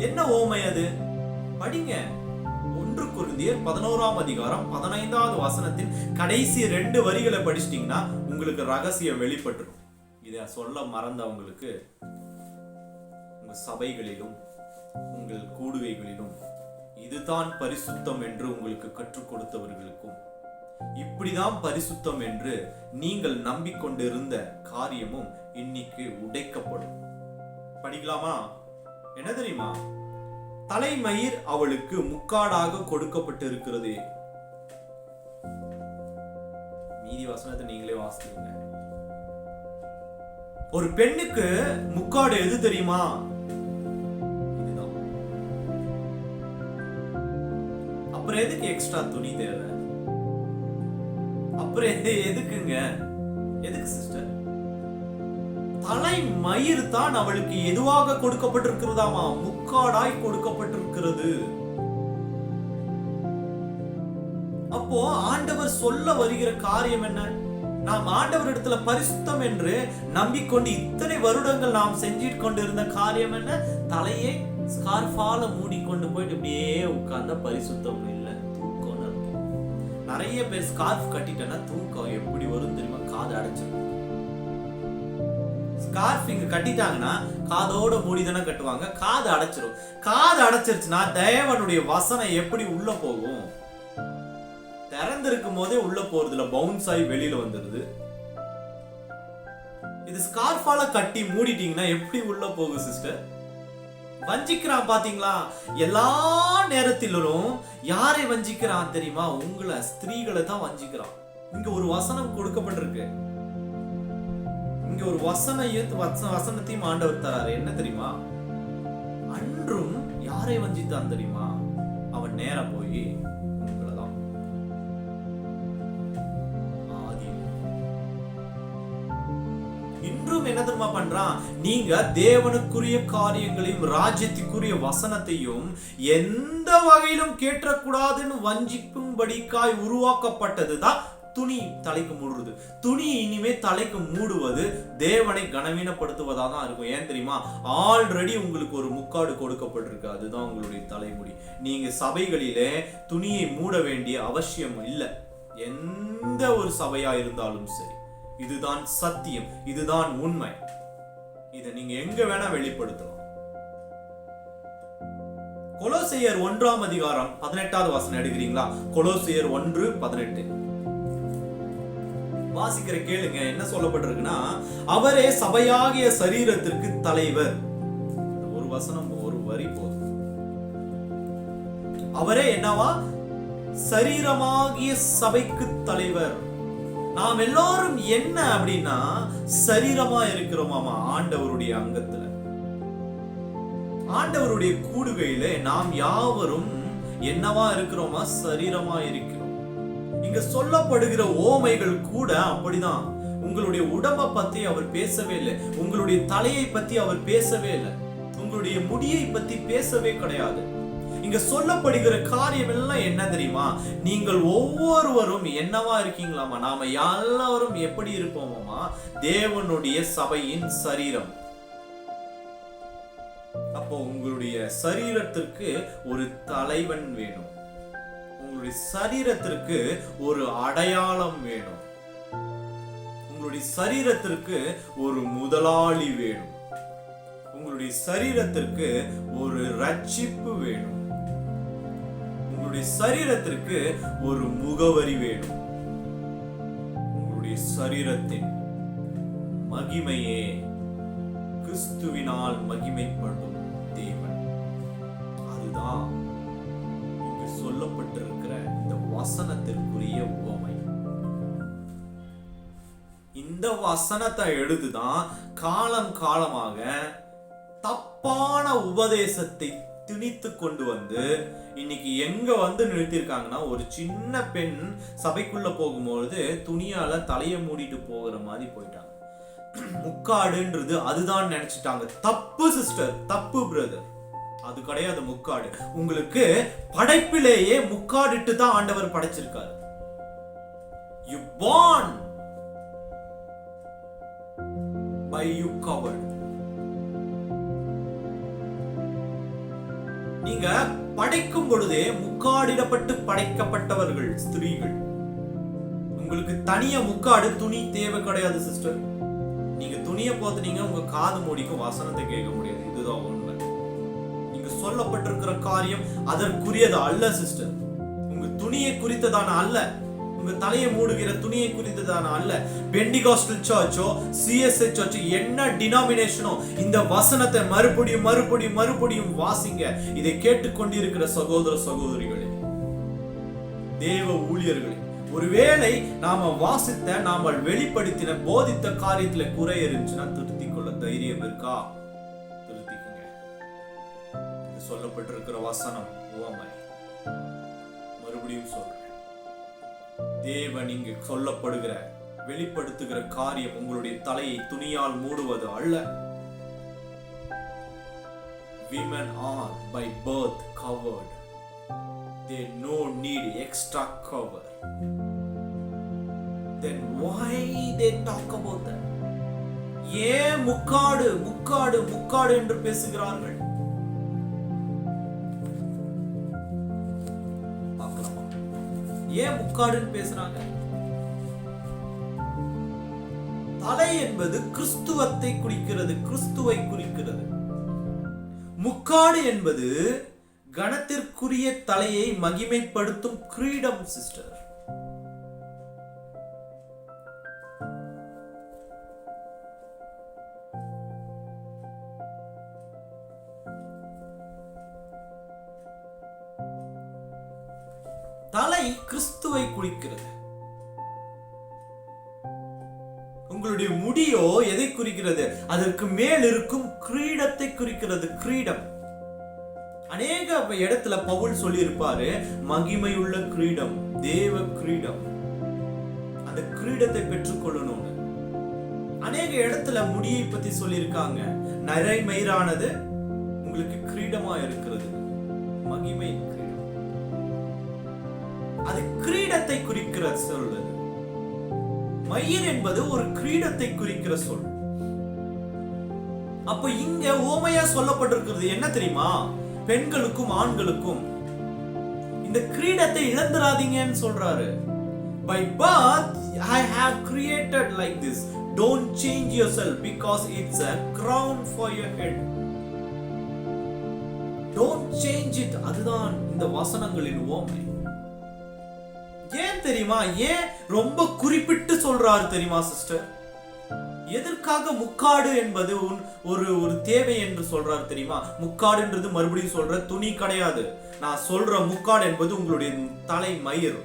என்ன ஓமை அது? படிங்க. 1 கொரிந்தியர் 11ஆம் அதிகாரம் 15வது வசனத்தின் கடைசி 2 வரிகளை படிச்சிட்டீங்கன்னா உங்களுக்கு ரகசியம் வெளிப்பட்டுரும். இத சொல்ல மறந்தவங்களுக்கு உங்க சபைகளிலும் உங்கள் கூடுகைகளிலும் இதுதான் பரிசுத்தம் என்று உங்களுக்கு கற்றுக் கொடுத்தவர்களுக்கும் இப்படிதான் பரிசுத்தம் என்று நீங்கள் நம்பிக்கொண்டிருந்த காரியமும் இன்னைக்கு உடைக்கப்படும். படிக்கலாமா? என்ன தெரியுமா? தலைமயிர் அவளுக்கு முக்காடாக கொடுக்கப்பட்டு இருக்கிறது. மீதி வசனத்தை நீங்களே வாசிங்க. ஒரு பெண்ணுக்கு முக்காடு எது தெரியுமா? இதுதான். அப்புறம் எதுக்கு எக்ஸ்ட்ரா துணி தேவை? அப்புறம் எதுக்குங்க? எதுக்கு சிஸ்டர்? தலை மயிர் தான் அவளுக்கு எதுவாக கொடுக்கப்பட்டிருக்கிறதாமா? முக்காடாய் கொடுக்கப்பட்டிருக்கிறது. அப்போ ஆண்டவர் சொல்ல வருகிற காரியம் என்ன? நாம் ஆண்டவர் இடத்துல பரிசுத்தம் என்று நம்பிக்கொண்டு இத்தனை வருடங்கள் நாம் செஞ்சிட்டு கொண்டிருந்த காரியம் என்ன? தலையை ஸ்கார்ஃபால மூடிக்கொண்டு போயிட்டு இப்படியே உட்கார்ந்த பரிசுத்தம் இல்லை. நிறைய பேர் ஸ்கார்ஃப் கட்டிட்டேன்னா தூக்கம் எப்படி வரும் தெரியுமா? காது அடைச்சிடும். ஸ்கார்ஃப் இங்க கட்டிட்டாங்கன்னா காதோட மூடிதானே கட்டுவாங்க, காது அடைச்சிடும். காது அடைச்சிருச்சுன்னா தேவனுடைய வசனம் எப்படி உள்ள போகும்? திறந்திருக்கும் போதே உள்ள போறதுல பவுன்ஸ் ஆகி வெளியில வந்துருது. இது ஸ்கார்ஃபால கட்டி மூடிட்டீங்கன்னா எப்படி உள்ள போகும் சிஸ்டர்? வஞ்சிக்கிறான் பாத்தீங்களா? எல்லா நேரத்திலும் யாரை வஞ்சிக்கிறான் தெரியுமா? உங்களை, ஸ்திரீகளை தான் வஞ்சிக்கிறான். இங்க ஒரு வசனம் கொடுக்கப்பட்டிருக்கு. இங்க ஒரு வசனத்தையும் ஆண்டவர் தராரு. என்ன தெரியுமா? அன்றும் யாரை வஞ்சித்தான் தெரியுமா? அவன் நேர போய் உங்களதான் இன்றும் என்ன தெரியுமா பண்றான்? நீங்க தேவனுக்குரிய காரியங்களையும் ராஜ்யத்துக்குரிய வசனத்தையும் எந்த வகையிலும் கேட்டக்கூடாதுன்னு வஞ்சிக்கும்படிக்காய் உருவாக்கப்பட்டதுதான் துணி தலைக்கு மூடுறது. துணி இனிமே தலைக்கு மூடுவது தேவனை கனவீனப்படுத்துவதா தான் இருக்கும். ஏன் தெரியுமா? ஆல்ரெடி உங்களுக்கு ஒரு முக்காடு கொடுக்கப்பட்டிருக்கு. அதுதான் உங்களுடைய தலைமுடி. நீங்க சபைகளிலே துணியை மூட வேண்டிய அவசியம் இல்லை. எந்த ஒரு சபையா இருந்தாலும் சரி, இதுதான் சத்தியம், இதுதான் உண்மை. இதை நீங்க எங்க வேணா வெளிப்படுத்தலாம். கொலோசையர் 1ஆம் அதிகாரம் 18வது வசனம் எடுக்கிறீங்களா? கொலோசையர் 1:18 வாசிக்கிற கேளுங்க. என்ன சொல்லப்பட்டிருக்குன்னா, அவரே சபையாகிய சரீரத்திற்கு தலைவர். ஒரு வசனம், ஒரு வரி போதும். அவரே என்னவா? சரீரமாகிய சபைக்கு தலைவர். நாம் எல்லாரும் என்ன அப்படின்னா சரீரமா இருக்கிறோமாமா ஆண்டவருடைய அங்கத்துல. ஆண்டவருடைய கூடுகையில நாம் யாவரும் என்னவா இருக்கிறோமா? சரீரமா இருக்கிறோம். இங்க சொல்லப்படுகிற ஓமைகள் கூட அப்படிதான். உங்களுடைய உடம்பை பத்தி அவர் பேசவே இல்லை. உங்களுடைய தலையை பத்தி அவர் பேசவே இல்லை. உங்களுடைய முடியை பத்தி பேசவே கிடையாது. இங்க சொல்லப்படுகிற காரியம் எல்லாம் என்ன தெரியுமா? நீங்கள் ஒவ்வொருவரும் என்னவா இருக்கீங்களாமா? நாம எல்லாரும் எப்படி இருப்போமாமா? தேவனுடைய சபையின் சரீரம். அப்போ உங்களுடைய சரீரத்திற்கு ஒரு தலைவன் வேணும். உங்களுடைய சரீரத்திற்கு ஒரு அடையாளம் வேணும். உங்களுடைய சரீரத்திற்கு ஒரு முதலாளி வேணும். உங்களுடைய சரீரத்திற்கு ஒரு ரட்சிப்பு வேணும். உங்களுடைய சரீரத்திற்கு ஒரு முகவரி வேணும். உங்களுடைய சரீரத்தின் மகிமையே கிறிஸ்துவினால் மகிமைப்படும் தேவன். அதுதான் இங்கு சொல்லப்பட்டிருக்கிற இந்த வசனத்திற்குரிய உவமை. இந்த வசனத்தை எடுத்துதான் காலம் காலமாக தப்பான உபதேசத்தை திணித்து கொண்டு வந்து இன்னைக்கு எங்க வந்து நிறுத்திருக்காங்கன்னா, ஒரு சின்ன பெண் சபைக்குள்ள போகும்போது துணியால தலையை மூடிட்டு போகிற மாதிரி போயிட்டாங்க. முக்காடுன்றது அதுதான் நினைச்சிட்டாங்க. தப்பு சிஸ்டர், தப்பு பிரதர், அது கிடையாது முக்காடு. உங்களுக்கு படைப்பிலேயே முக்காடிட்டு தான் ஆண்டவர் படைச்சிருக்காரு. You born by you covered. நீங்க படைக்கும் பொழுதே முக்காடிடப்பட்டு படைக்கப்பட்டவர்கள் ஸ்திரீகள். உங்களுக்கு தனியா முக்காடு துணி தேவை கிடையாது சிஸ்டர். நீங்க துணியை போத்துனீங்க, உங்க காது மூடிக்கும் வசனத்தை கேட்க முடியாது. இதுதான் உண்மை. நீங்க சொல்லப்பட்டிருக்கிற காரியம் அதற்குரியது அல்ல சிஸ்டர். உங்க துணியை குறித்ததான அல்ல, உங்க தலையை மூடுகிற துணியை குறித்ததான அல்ல. பெண்டிகாஸ்டல் சர்ச்சோ சிஎஸ்ஐ சர்ச்சோ என்ன டினாமினேஷனோ இந்த வசனத்தை மறுபடியும் மறுபடியும் மறுபடியும் வாசிங்க. இதை கேட்டுக்கொண்டிருக்கிற சகோதர சகோதரிகளே, தேவ ஊழியர்களே, ஒருவேளை நாம வாசித்த, நாம வெளிப்படுத்தின, போதித்த காரியத்துல குறை இருந்துச்சுன்னா திருத்திக் கொள்ள தைரியம் இருக்கா? திருத்திக்குங்க. சொல்லப்பட்டிருக்கிற வசனம் உவமை. மறுபடியும் சொல்றேன், தேவன் இங்கு சொல்லப்படுகிற வெளிப்படுத்துகிற காரியம் உங்களுடைய தலையை துணியால் மூடுவது அல்ல. Women are by birth covered. They no need extra cover. Then why they talk about that? ஏன் முக்காடு முக்காடு முக்காடு என்று பேசுகிறார்கள்? ஏன் முக்காடுன்னு பேசுறாங்க? தலை என்பது கிறிஸ்துவத்தை குறிக்கிறது, கிறிஸ்துவை குறிக்கிறது. முக்காடு என்பது கணத்திற்குரிய தலையை மகிமைப்படுத்தும் கிரீடம் சிஸ்டர். தலை கிறிஸ்துவை குறிக்கிறது. உங்களுடைய முடியோ எதை குறிக்கிறது? அதற்கு மேல் இருக்கும் கிரீடத்தை குறிக்கிறது. கிரீடம். அநேக இடத்துல பவுல் சொல்லி இருப்பாரு, மகிமையுள்ள கிரீடம், தேவ கிரீடம். அந்த கிரீடத்தை பெற்றுக்கொள்ளணும். அநேக இடத்துல முடியை பத்தி சொல்லியிருக்காங்க. நரை மயிரானது உங்களுக்கு கிரீடமா இருக்கிறது, மகிமை கிரீடம். அது கிரீடத்தை குறிக்கிற சொல். மயிர் என்பது ஒரு கிரீடத்தை குறிக்கிற சொல். அப்ப இங்க ஓமையா சொல்லப்பட்டிருக்கிறது என்ன தெரியுமா? பெண்களுக்கும் ஆண்களுக்கும் இந்த கிரீடத்தை இழந்துராதீங்கன்னு சொல்றாரு. By birth I have created like this. Don't change yourself because it's a crown for your head. Don't change it. அதுதான் இந்த வசனங்களின் ஓமை. ஏன் தெரியுமா? ஏன் ரொம்ப குறிப்பிட்டு சொல்றாரு தெரியுமா சிஸ்டர்? எதற்காக முக்காடு என்பது ஒரு ஒரு தேவை என்று சொல்றாரு தெரியுமா? முக்காடுன்றது மறுபடியும் சொல்ற துணி கிடையாது. நான் சொல்ற முக்காடு என்பது உங்களுடைய தலை மயிர்.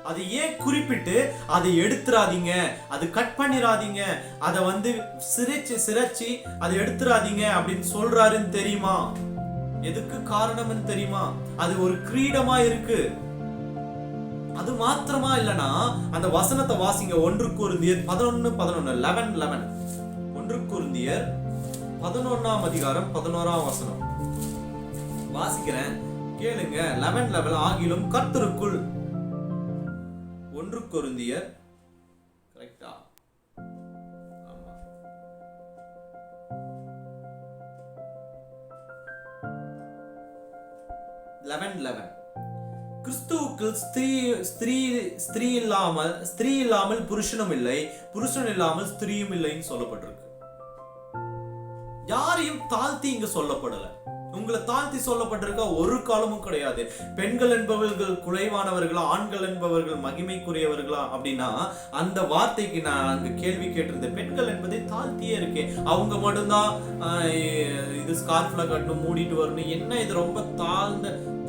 அது ஏன் குறிப்பிட்டு அதை எடுத்துறாதீங்க, அது கட் பண்ணிராதீங்க, அதை சிரைச்சி அதை எடுத்துறாதீங்க அப்படின்னு சொல்றாருன்னு தெரியுமா? எதுக்கு காரணம்னு தெரியுமா? அது ஒரு கிரீடமா இருக்கு. அது மாத்திரமா இல்லனா, அந்த வசனத்தை வாசிங்க. 1 கொரிந்தியர் 11:11 1 கொரிந்தியர் 11ஆம் அதிகாரம் 11ஆம் வசனம் வாசிக்கிறேன், கேளுங்க. 11:11 ஆகிலும் கர்த்தருக்குள். 1 கொரிந்தியர் கரெக்ட்டா? ஆமா. 11:11 கிறிஸ்துவுக்குள் ஸ்திரீ இல்லாமல் புருஷனும் இல்லை, புருஷன் இல்லாமல் ஸ்திரீயும் இல்லைன்னு சொல்லப்பட்டிருக்கு. யாரையும் தாழ்த்தி இங்க சொல்லப்படல. உங்களை தாழ்த்தி சொல்லப்பட்டிருக்க ஒரு காலமும் கிடையாது. பெண்கள் என்பவர்கள் குறைவானவர்களா, ஆண்கள் என்பவர்கள் மகிமைக்குரியவர்களா அப்படின்னா அந்த வார்த்தைக்கு நான் அங்க கேள்வி கேட்டிருந்தேன். பெண்கள் என்பதை தாழ்த்தியே இருக்கேன், அவங்க மட்டும்தான் இது ஸ்கார்ஃப்ல கட்டணும், மூடிட்டு வரணும், என்ன இது ரொம்ப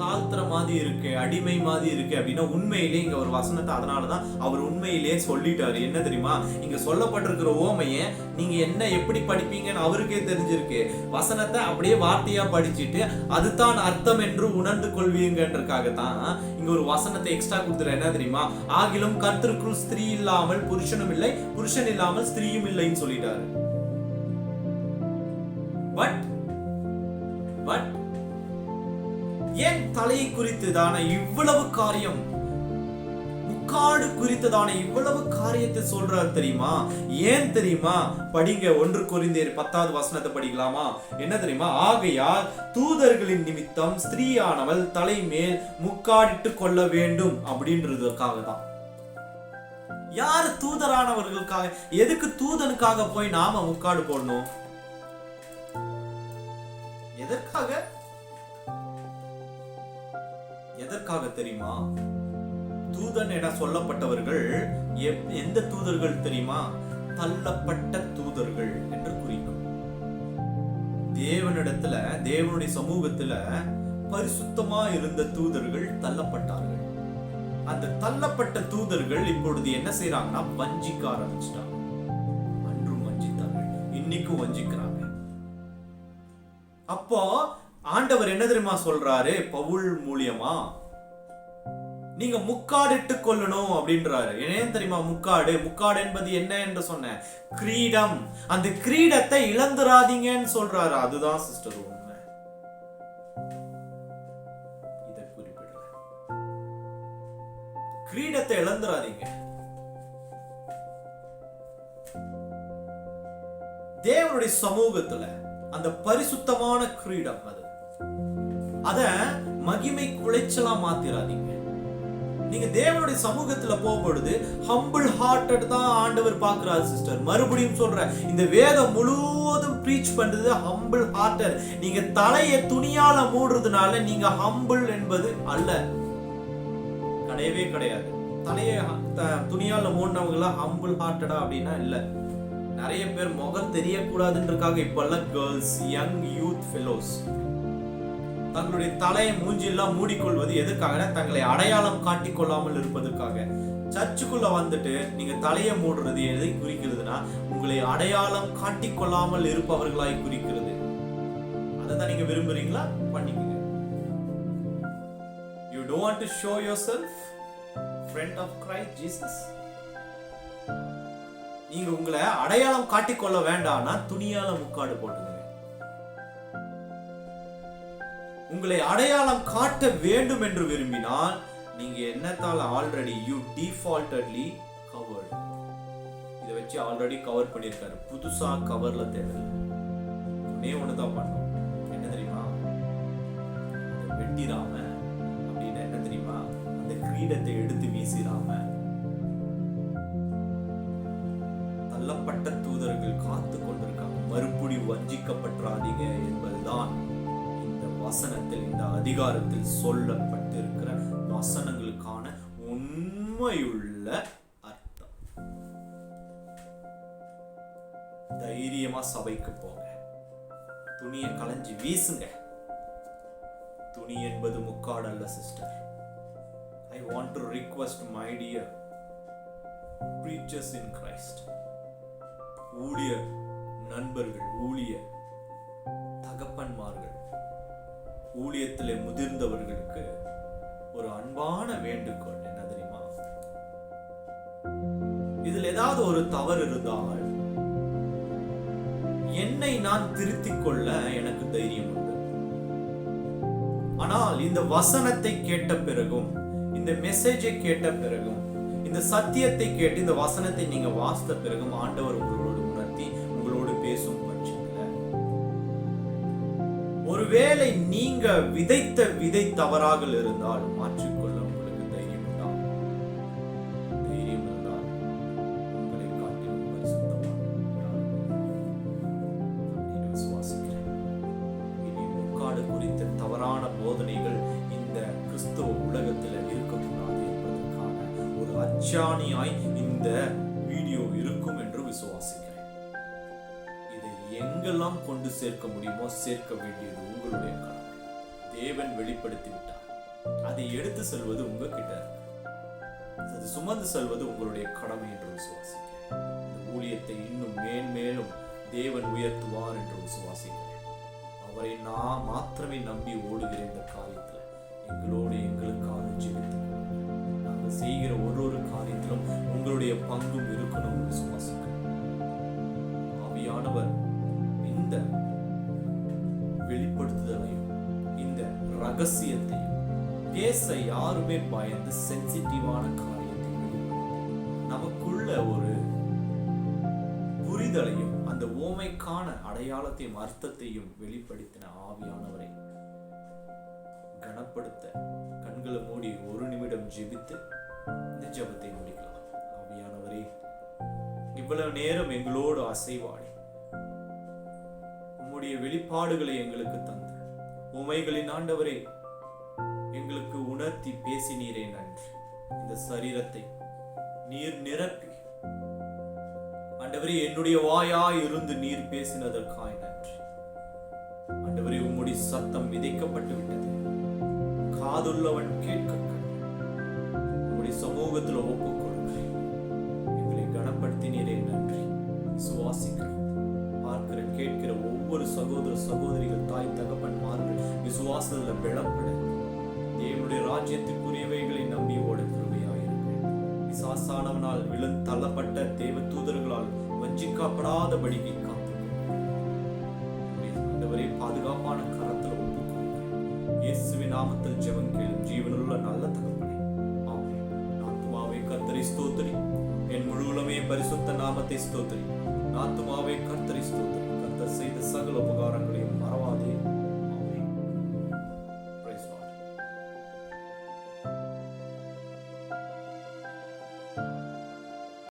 தாழ்த்துற மாதிரி இருக்கு, அடிமை மாதிரி இருக்கு அப்படின்னா உண்மையிலே இங்க ஒரு வசனத்தை அதனாலதான் அவர் உண்மையிலேயே சொல்லிட்டாரு. என்ன தெரியுமா, இங்க சொல்லப்பட்டிருக்கிற ஓமைய நீங்க என்ன எப்படி படிப்பீங்கன்னு அவருக்கே தெரிஞ்சிருக்கு. வசனத்தை அப்படியே வார்த்தையா படிச்சுட்டு அதுதான் அர்த்தம் என்று உணர்ந்து கொள்வீங்கன்றதுக்காகத்தான் இங்க ஒரு வசனத்தை எக்ஸ்ட்ரா கொடுத்துற. என்ன தெரியுமா, ஆகிலும் கர்த்தருக்குள் ஸ்திரீ இல்லாமல் புருஷனும் இல்லை, புருஷன் இல்லாமல் ஸ்திரீயும் இல்லைன்னு சொல்லிட்டாரு. பட் ஏன் தலையை குறித்துதான இவ்வளவு காரியம், முக்காடு குறித்ததான இவ்வளவு காரியத்தை சொல்றாரு தெரியுமா? ஏன் தெரியுமா? படிங்க, 1 கொரிந்தியர் 10வது வசனத்தை படிக்கலாமா? என்ன தெரியுமா, ஆகையால் தூதர்களின் நிமித்தம் ஸ்திரீயானவள் தலை மேல் முக்காடிட்டு கொள்ள வேண்டும் அப்படின்றதுக்காக தான். யாரு தூதரானவர்களுக்காக? எதுக்கு தூதனுக்காக போய் நாம முக்காடு போடணும்? எதற்காக தெரியுமா? தூதன் என சொல்லப்பட்டவர்கள் எந்த தூதர்கள் தெரியுமா? தள்ளப்பட்ட தூதர்கள் என்று குறிக்கும். தேவனிடத்துல, தேவனுடைய சமூகத்துல பரிசுத்தமா இருந்த தூதர்கள் தள்ளப்பட்டார்கள். அந்த தள்ளப்பட்ட தூதர்கள் இப்பொழுது என்ன செய்யறாங்கன்னா வஞ்சிக்க ஆரம்பிச்சிட்டாங்க. அன்றும் வஞ்சித்தார்கள், இன்னைக்கும் வஞ்சிக்கிறாங்க. அப்போ ஆண்டவர் என்ன தெரியுமா சொல்றாரு பவுல் மூலியமா? நீங்க முக்காடிட்டு கொள்ளணும் அப்படின்றாரு. ஏன் தெரியுமா முக்காடு? முக்காடு என்பது என்ன என்று சொன்ன கிரீடம். அந்த கிரீடத்தை இழந்துராதீங்கன்னு சொல்றாரு. அதுதான் சிஸ்டர் உண்மை. இதை குறிப்பிடல. கிரீடத்தை இழந்துராதீங்க. தேவனுடைய சமூகத்துல அந்த பரிசுத்தமான கிரீடம், அத மகிமை குலைச்சலா மாத்திராதீங்க. நீங்க தேவனுடைய சமூகத்துல போகும்பொழுது ஹம்பிள் ஹார்ட்டட் தான் ஆண்டவர் பார்க்கிறார் சிஸ்டர். மறுபடியும் சொல்றேன், இந்த வேதம் முழுவதும் பிரீச் பண்றது ஹம்பிள் ஹார்ட்டட். நீங்க தலையை துணியால மூடுறதுனால நீங்க ஹம்பிள் என்பது அல்ல, கிடையவே கிடையாது. தலையை துணியால மூடினவங்களா ஹம்பிள் ஹார்ட்டடா அப்படின்னா இல்ல. நிறைய பேர் முகம் தெரியக்கூடாதுன்றதுக்காக இப்பெல்லாம் கேர்ள்ஸ், யங் யூத் ஃபெலோஸ் தங்களுடைய தலையை மூஞ்சியெல்லாம் மூடிக்கொள்வது எதுக்காக? தங்களை அடையாளம் காட்டிக் கொள்ளாமல் இருப்பதற்காக. சர்ச்சுக்குள்ள வந்துட்டு நீங்க தலையை மூடுறது எதை குறிக்கிறதுனா உங்களை அடையாளம் காட்டிக் கொள்ளாமல் இருப்பவர்களாய் குறிக்கிறது. அதைதான் நீங்க விரும்புறீங்களா? பண்ணிக்கங்க. You don't want to show yourself friend of Christ Jesus. நீங்க உங்களை அடையாளம் காட்டிக்கொள்ள வேண்டாம்னா துணியால முக்காடு போட்டுங்க. உங்களை அடையாளம் காட்ட வேண்டும் என்று விரும்பினால் நீங்க என்னத்தால ஆல்ரெடி யூ டிஃபால்ட்டட்லி கவர்ட். இதை வச்சு ஆல்ரெடி கவர் பண்ணியிருக்காரு, புதுசா கவர்ல தேவையில்லை. ஒன்னே ஒண்ணுதான் பண்ணும். என்ன தெரியுமா? வெட்டிராம அப்படின்னு என்ன தெரியுமா? அந்த கிரீடத்தை எடுத்து வீசிராம. தள்ளப்பட்ட தூதர்கள் காத்து கொண்டிருக்காங்க. மறுபடி வஞ்சிக்கப்பட்டாதீங்க என்பதுதான் இந்த வசனத்தில், இந்த அதிகாரத்தில் சொல்லப்பட்டிருக்கிற வசனங்களுக்கான உண்மையுள்ள அர்த்தம். தைரியமா சபைக்கு போங்க, துணியை களைஞ்சி வீசுங்க. துணி என்பது முக்காடு அல்ல sister. I want to request my dear preachers in Christ, ஊழிய நண்பர்கள், ஊழிய தகப்பன்மார்கள், ஊழியத்திலே முதிர்ந்தவர்களுக்கு ஒரு அன்பான வேண்டுகோள். என்ன தெரியுமா? இதில் ஏதாவது ஒரு தவறு இருந்தால் என்னை நான் திருத்திக் கொள்ள எனக்கு தைரியம் உண்டு. ஆனால் இந்த வசனத்தை கேட்ட பிறகும், இந்த மெசேஜை கேட்ட பிறகும், இந்த சத்தியத்தை கேட்டு இந்த வசனத்தை நீங்க வாசித்த பிறகும் ஆண்டவர் உங்களோடு உணர்த்தி உங்களோடு பேசும் பட்சத்தில் ஒருவேளை நீங்க விதைத்த விதை தவறாக இருந்தால் மாற்றிக்கொள்ள உங்களுக்கு தைரியம் உண்டாகும். தைரியம் இருந்தால் உங்களை காட்டிலும் பரிசுத்தமாக விசுவாசிக்கிறேன். இனி முக்காடு கிறிஸ்தவ உலகத்துல இருக்கக்கூடாது என்பதற்கான ஒரு அச்சாணியாய் இந்த வீடியோ இருக்கும் என்று விசுவாசிக்கிறேன். இதை எங்கெல்லாம் கொண்டு சேர்க்க முடியுமோ சேர்க்க வேண்டியது உங்களுடைய கடமை. தேவன் வெளிப்படுத்தி விட்டார். அதை எடுத்து செல்வது உங்ககிட்ட இருக்கு. அது சுமந்து செல்வது உங்களுடைய கடமை என்று விசுவாசிக்கிறேன். இந்த ஊழியத்தை இன்னும் மேன்மேலும் தேவன் உயர்த்துவார் என்று விசுவாசிக்கிறேன். அவரை நான் மாத்திரமே நம்பி ஓடுகிற இந்த காரியத்துல எங்களோடு எங்களுக்காக ஜெபித்துக் கொள்ளுங்கள். நாங்கள் செய்கிற ஒரு காரியத்திலும் உங்களுடைய பங்கும் இருக்கணும் விசுவாசிக்கிறேன். ஆவியானவர் இந்த வெளிப்படுத்துதலையும் இந்த ரகசியத்தையும் பேச யாருமே பயந்து சென்சிட்டிவான காரியத்தை நமக்குள்ள ஒரு புரிதலையும் அந்த ஓமைக்கான அடையாளத்தையும் அர்த்தத்தையும் வெளிப்படுத்தின ஆவியானவரை கனப்படுத்த கண்களை மூடி ஒரு நிமிடம் ஜெபித்து இந்த ஜெபத்தை முடிக்கலாம். ஆவியானவரே, இவ்வளவு நேரம் எங்களோடு அசைவாடி உம்முடைய வெளிப்பாடுகளை எங்களுக்கு தந்து உமைகளின் ஆண்டவரே எங்களுக்கு உணர்த்தி பேசினீரே நன்றி. இந்த சரீரத்தை நீர் நிரப்பி ஆண்டவரே என்னுடைய வாயாய் இருந்து நீர் பேசினதற்காய் நன்றி. ஆண்டவரே, உம்முடைய சத்தம் விதைக்கப்பட்டு விட்டது. காதுள்ளவன் கேட்க உம்முடைய சமூகத்தில் ஒப்புக் கொடுக்கிறேன். எங்களை கனப்படுத்தினீரே நன்றி. விசுவாசிக்கிறோம். பார்க்கிற கேட்கிற ஒவ்வொரு சகோதர சகோதரிகள், தாய் தகப்பன்மார்கள் விசுவாசத்தில் பலப்பட தேவனுடைய ராஜ்யத்திற்குரியவைகளை நம்பி ஓட கிருபையாயிருக்கிறேன். பிசாசானவனால் தள்ளப்பட்ட தேவ தூதர்களால் வஞ்சிக்கப்படாதபடிக்கு ஆண்டவரே பாதுகாப்பான கரத்தில் ஒப்புக்கொள்கிறேன். இயேசுவின் நாமத்தில் ஜெபம் கேளும் ஜீவனுள்ள நல்ல தகப்பனே, ஆமென். ஆத்துமாவே கர்த்தரை ஸ்தோத்திரி, என் முழு உலகமே பரிசுத்த நாமத்தை ஸ்தோத்திரி. ஆத்துமாவே கர்த்தரை ஸ்தோத்திரி. கர்த்தர் செய்த